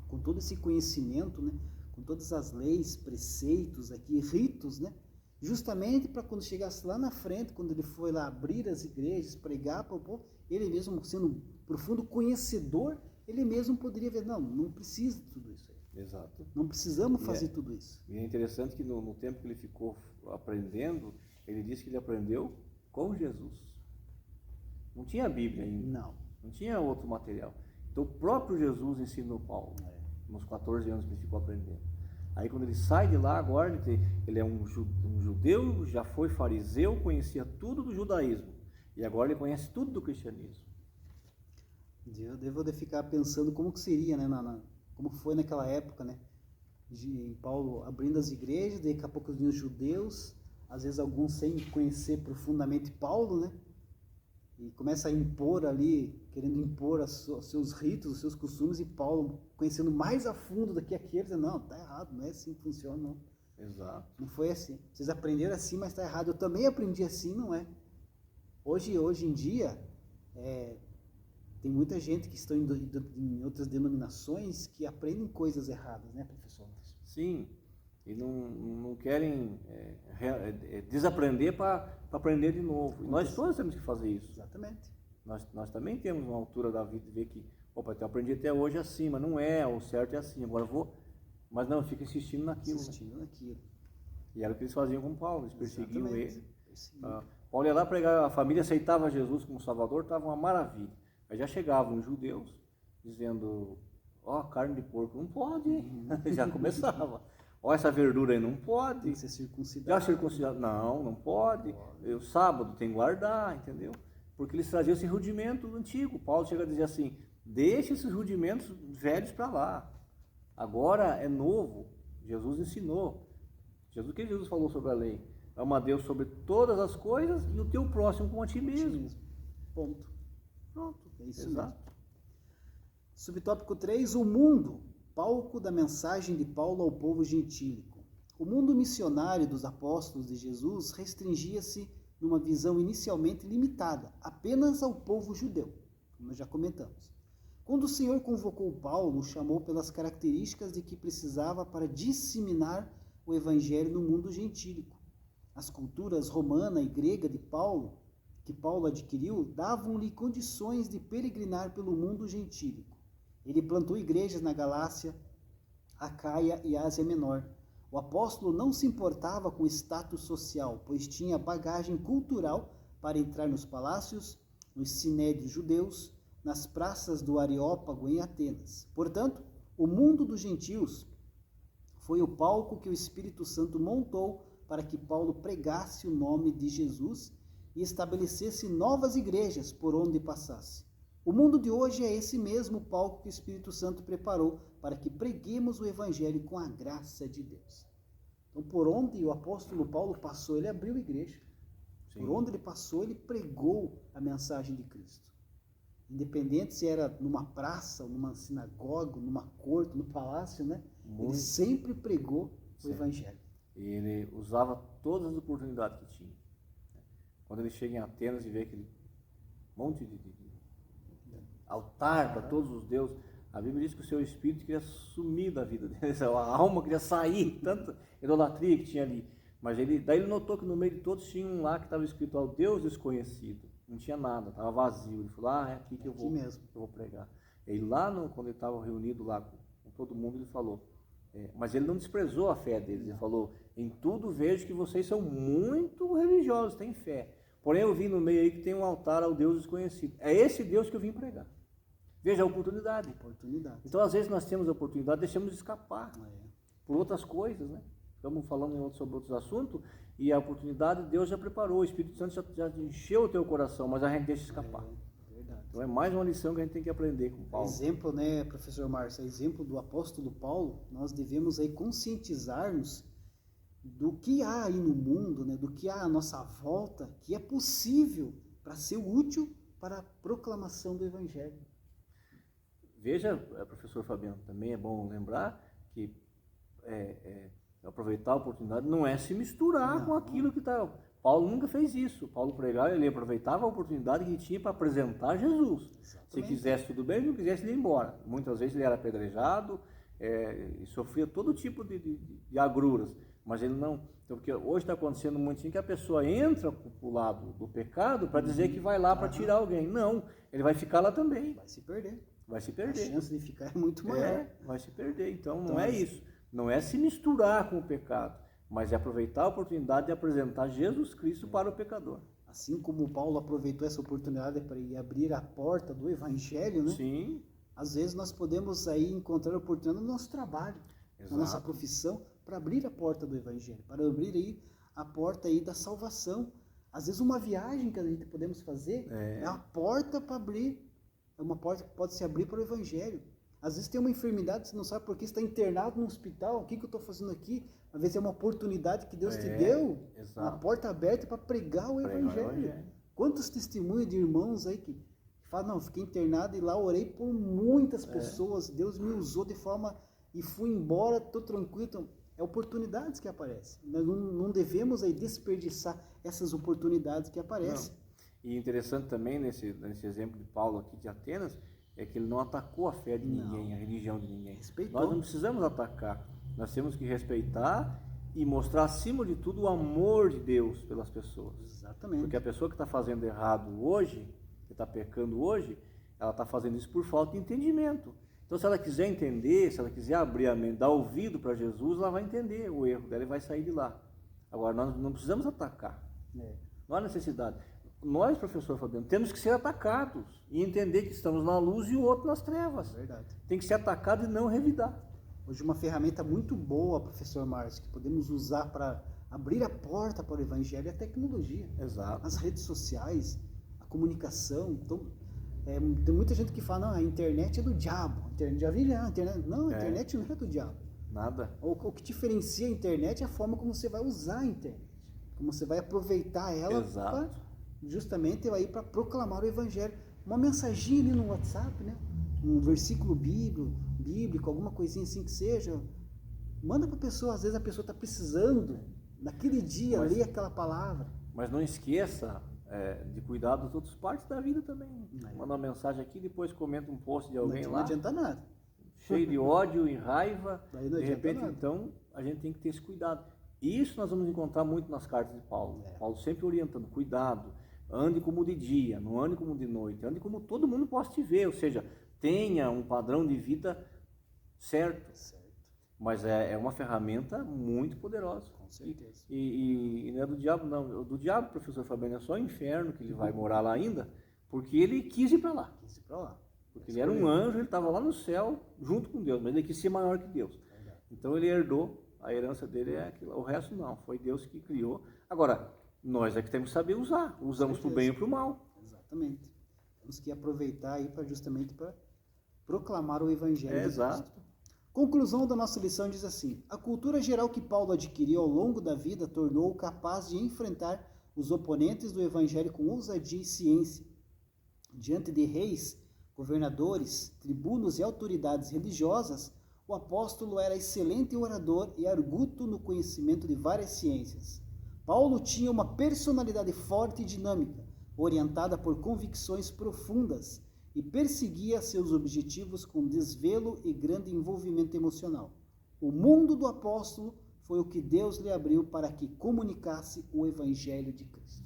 Com todo esse conhecimento, né, com todas as leis, preceitos aqui, ritos, né, justamente para quando chegasse lá na frente, quando ele foi lá abrir as igrejas, pregar para o povo, ele mesmo sendo um profundo conhecedor, ele mesmo poderia ver, não precisa de tudo isso aí. Exato. Não precisamos fazer tudo isso. E é interessante que no tempo que ele ficou aprendendo, ele disse que ele aprendeu com Jesus. Não tinha Bíblia ainda. Não tinha outro material. Então o próprio Jesus ensinou Paulo, nos 14 anos que ele ficou aprendendo. Aí quando ele sai de lá, agora ele é um judeu, já foi fariseu, conhecia tudo do judaísmo. E agora ele conhece tudo do cristianismo. Eu devo ficar pensando como que seria, né, como foi naquela época, né, de Paulo abrindo as igrejas, daqui a pouco vinham os judeus, às vezes alguns sem conhecer profundamente Paulo, né, e começa a impor ali, querendo impor os seus ritos, os seus costumes, e Paulo conhecendo mais a fundo do que aqueles, não, tá errado, não é assim que funciona, não. Exato. Não foi assim. Vocês aprenderam assim, mas tá errado. Eu também aprendi assim, não é? Hoje em dia, tem muita gente que estão em outras denominações que aprendem coisas erradas, né, professor? Sim, e não querem desaprender para aprender de novo. Nós todos temos que fazer isso. Exatamente. Nós também temos uma altura da vida de ver que, opa, eu aprendi até hoje assim, mas não é, o certo é assim, agora eu vou... Mas não, fica insistindo naquilo. E era o que eles faziam com Paulo, eles perseguiam ele. Paulo ia lá pregar, a família aceitava Jesus como Salvador, estava uma maravilha. Aí já chegavam os judeus dizendo, carne de porco não pode, já começava. Essa verdura aí não pode. Tem que ser circuncidado. Já circuncidado? Não pode. O sábado tem que guardar, entendeu? Porque eles traziam esse rudimento antigo. Paulo chega a dizer assim, deixa esses rudimentos velhos para lá. Agora é novo. Jesus ensinou. O que Jesus falou sobre a lei? Ama a Deus sobre todas as coisas e o teu próximo como a ti mesmo. Ponto. Pronto, é isso. Exato. Mesmo. Subtópico 3, o mundo, palco da mensagem de Paulo ao povo gentílico. O mundo missionário dos apóstolos de Jesus restringia-se numa visão inicialmente limitada, apenas ao povo judeu, como nós já comentamos. Quando o Senhor convocou Paulo, o chamou pelas características de que precisava para disseminar o evangelho no mundo gentílico. As culturas romana e grega que Paulo adquiriu, davam-lhe condições de peregrinar pelo mundo gentílico. Ele plantou igrejas na Galácia, Acaia e Ásia Menor. O apóstolo não se importava com o status social, pois tinha bagagem cultural para entrar nos palácios, nos sinédrios judeus, nas praças do Areópago em Atenas. Portanto, o mundo dos gentios foi o palco que o Espírito Santo montou para que Paulo pregasse o nome de Jesus e estabelecesse novas igrejas por onde passasse. O mundo de hoje é esse mesmo palco que o Espírito Santo preparou para que preguemos o Evangelho com a graça de Deus. Então, por onde o apóstolo Paulo passou, ele abriu igreja. Sim. Por onde ele passou, ele pregou a mensagem de Cristo. Independente se era numa praça, numa sinagoga, numa corte, no palácio, né? Ele sempre pregou o Evangelho. E ele usava todas as oportunidades que tinha. Quando ele chega em Atenas e vê aquele monte de altar para todos os deuses, a Bíblia diz que o seu espírito queria sumir da vida dele, a alma queria sair, tanta idolatria que tinha ali. Mas daí ele notou que no meio de todos tinha um lá que estava escrito ao Deus desconhecido. Não tinha nada, estava vazio. Ele falou, é aqui que eu vou pregar. E lá, quando ele estava reunido lá com todo mundo, ele falou, mas ele não desprezou a fé deles. Ele falou, em tudo vejo que vocês são muito religiosos, têm fé. Porém eu vi no meio aí que tem um altar ao Deus desconhecido. É esse Deus que eu vim pregar. Veja a oportunidade. Então às vezes nós temos a oportunidade, deixamos de escapar por outras coisas, né? Estamos falando sobre outros assuntos e a oportunidade Deus já preparou, o Espírito Santo já encheu o teu coração, mas a gente deixa escapar. Verdade. Então é mais uma lição que a gente tem que aprender com Paulo. Exemplo, né, professor Márcio, exemplo do apóstolo Paulo, nós devemos aí conscientizar-nos do que há aí no mundo, né, do que há à nossa volta, que é possível para ser útil para a proclamação do Evangelho. Veja, professor Fabiano, também é bom lembrar que Aproveitar a oportunidade não é se misturar com aquilo que está... Paulo nunca fez isso. Paulo pregava, ele aproveitava a oportunidade que tinha para apresentar Jesus. Exatamente. Se quisesse, tudo bem, se não quisesse, ele ia embora. Muitas vezes ele era apedrejado, e sofria todo tipo de agruras, mas ele não... Então, porque hoje está acontecendo muito assim, que a pessoa entra para o lado do pecado para dizer que vai lá para tirar alguém. Não, ele vai ficar lá também. Vai se perder. Vai se perder. A chance de ficar é muito maior. Vai se perder. Então não é isso. Não é se misturar com o pecado, mas é aproveitar a oportunidade de apresentar Jesus Cristo para o pecador. Assim como Paulo aproveitou essa oportunidade para ir abrir a porta do Evangelho, né? Sim. Às vezes nós podemos aí encontrar oportunidade no nosso trabalho, Exato. na nossa profissão, para abrir a porta do Evangelho, para abrir aí a porta aí da salvação. Às vezes uma viagem que a gente podemos fazer é a porta para abrir, é uma porta que pode se abrir para o Evangelho. Às vezes tem uma enfermidade, você não sabe por que está internado no hospital, o que eu estou fazendo aqui? Às vezes é uma oportunidade que Deus te deu, uma porta aberta para pregar o Evangelho. Quantos testemunhos de irmãos aí que falam, não, fiquei internado e lá orei por muitas pessoas, Deus me usou de forma e fui embora, estou tranquilo. Então, é oportunidades que aparecem. Nós não devemos aí desperdiçar essas oportunidades que aparecem. Não. E interessante também nesse exemplo de Paulo aqui de Atenas, é que ele não atacou a fé de ninguém, a religião de ninguém. Respeitou. Nós não precisamos atacar, nós temos que respeitar e mostrar acima de tudo o amor de Deus pelas pessoas. Exatamente. Porque a pessoa que está fazendo errado hoje, que está pecando hoje, ela está fazendo isso por falta de entendimento. Então, se ela quiser entender, se ela quiser abrir a mente, dar ouvido para Jesus, ela vai entender o erro dela e vai sair de lá. Agora, nós não precisamos atacar. Não há necessidade. Nós, professor Fabiano, temos que ser atacados e entender que estamos na luz e o outro nas trevas. Verdade. Tem que ser atacado e não revidar. Hoje uma ferramenta muito boa, professor Márcio, que podemos usar para abrir a porta para o Evangelho é a tecnologia. Exato. As redes sociais, a comunicação. Então, tem muita gente que fala, não, a internet é do diabo. A internet, já vi, a internet, não, a internet não é do diabo. Nada. O que diferencia a internet é a forma como você vai usar a internet. Como você vai aproveitar ela para justamente aí para proclamar o Evangelho. Uma mensaginha ali no WhatsApp, né? Um versículo bíblico, alguma coisinha assim que seja. Manda para a pessoa, às vezes a pessoa está precisando, naquele dia, ler aquela palavra. Mas não esqueça de cuidar das outras partes da vida também. Manda uma mensagem aqui, depois comenta um post de alguém lá. Não adianta nada. Cheio de ódio e raiva. De repente, então, a gente tem que ter esse cuidado. Isso nós vamos encontrar muito nas cartas de Paulo. Paulo sempre orientando, cuidado, ande como de dia, não ande como de noite, ande como todo mundo possa te ver, ou seja, tenha um padrão de vida certo. Mas é uma ferramenta muito poderosa. Com certeza. E não é do diabo, não. Do diabo, professor Fabiano, é só o inferno que ele vai morar lá ainda, porque ele quis ir para lá. Porque ele era um anjo, ele estava lá no céu, junto com Deus, mas ele quis ser maior que Deus. Então ele herdou, a herança dele é aquilo. O resto não, foi Deus que criou. Agora, nós é que temos que saber usar. Usamos para o bem e para o mal. Exatamente. Temos que aproveitar aí justamente para proclamar o Evangelho de Cristo. Conclusão da nossa lição diz assim: a cultura geral que Paulo adquiriu ao longo da vida tornou-o capaz de enfrentar os oponentes do Evangelho com ousadia e ciência. Diante de reis, governadores, tribunos e autoridades religiosas, o apóstolo era excelente orador e arguto no conhecimento de várias ciências. Paulo tinha uma personalidade forte e dinâmica, orientada por convicções profundas, e perseguia seus objetivos com desvelo e grande envolvimento emocional. O mundo do apóstolo foi o que Deus lhe abriu para que comunicasse o Evangelho de Cristo.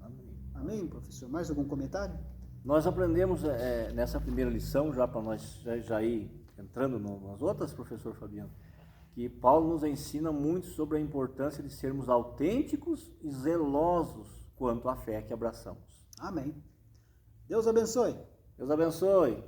Amém. Amém, professor? Mais algum comentário? Nós aprendemos nessa primeira lição, já para nós já ir entrando nas outras, professor Fabiano, que Paulo nos ensina muito sobre a importância de sermos autênticos e zelosos quanto à fé que abraçamos. Amém. Deus abençoe. Deus abençoe.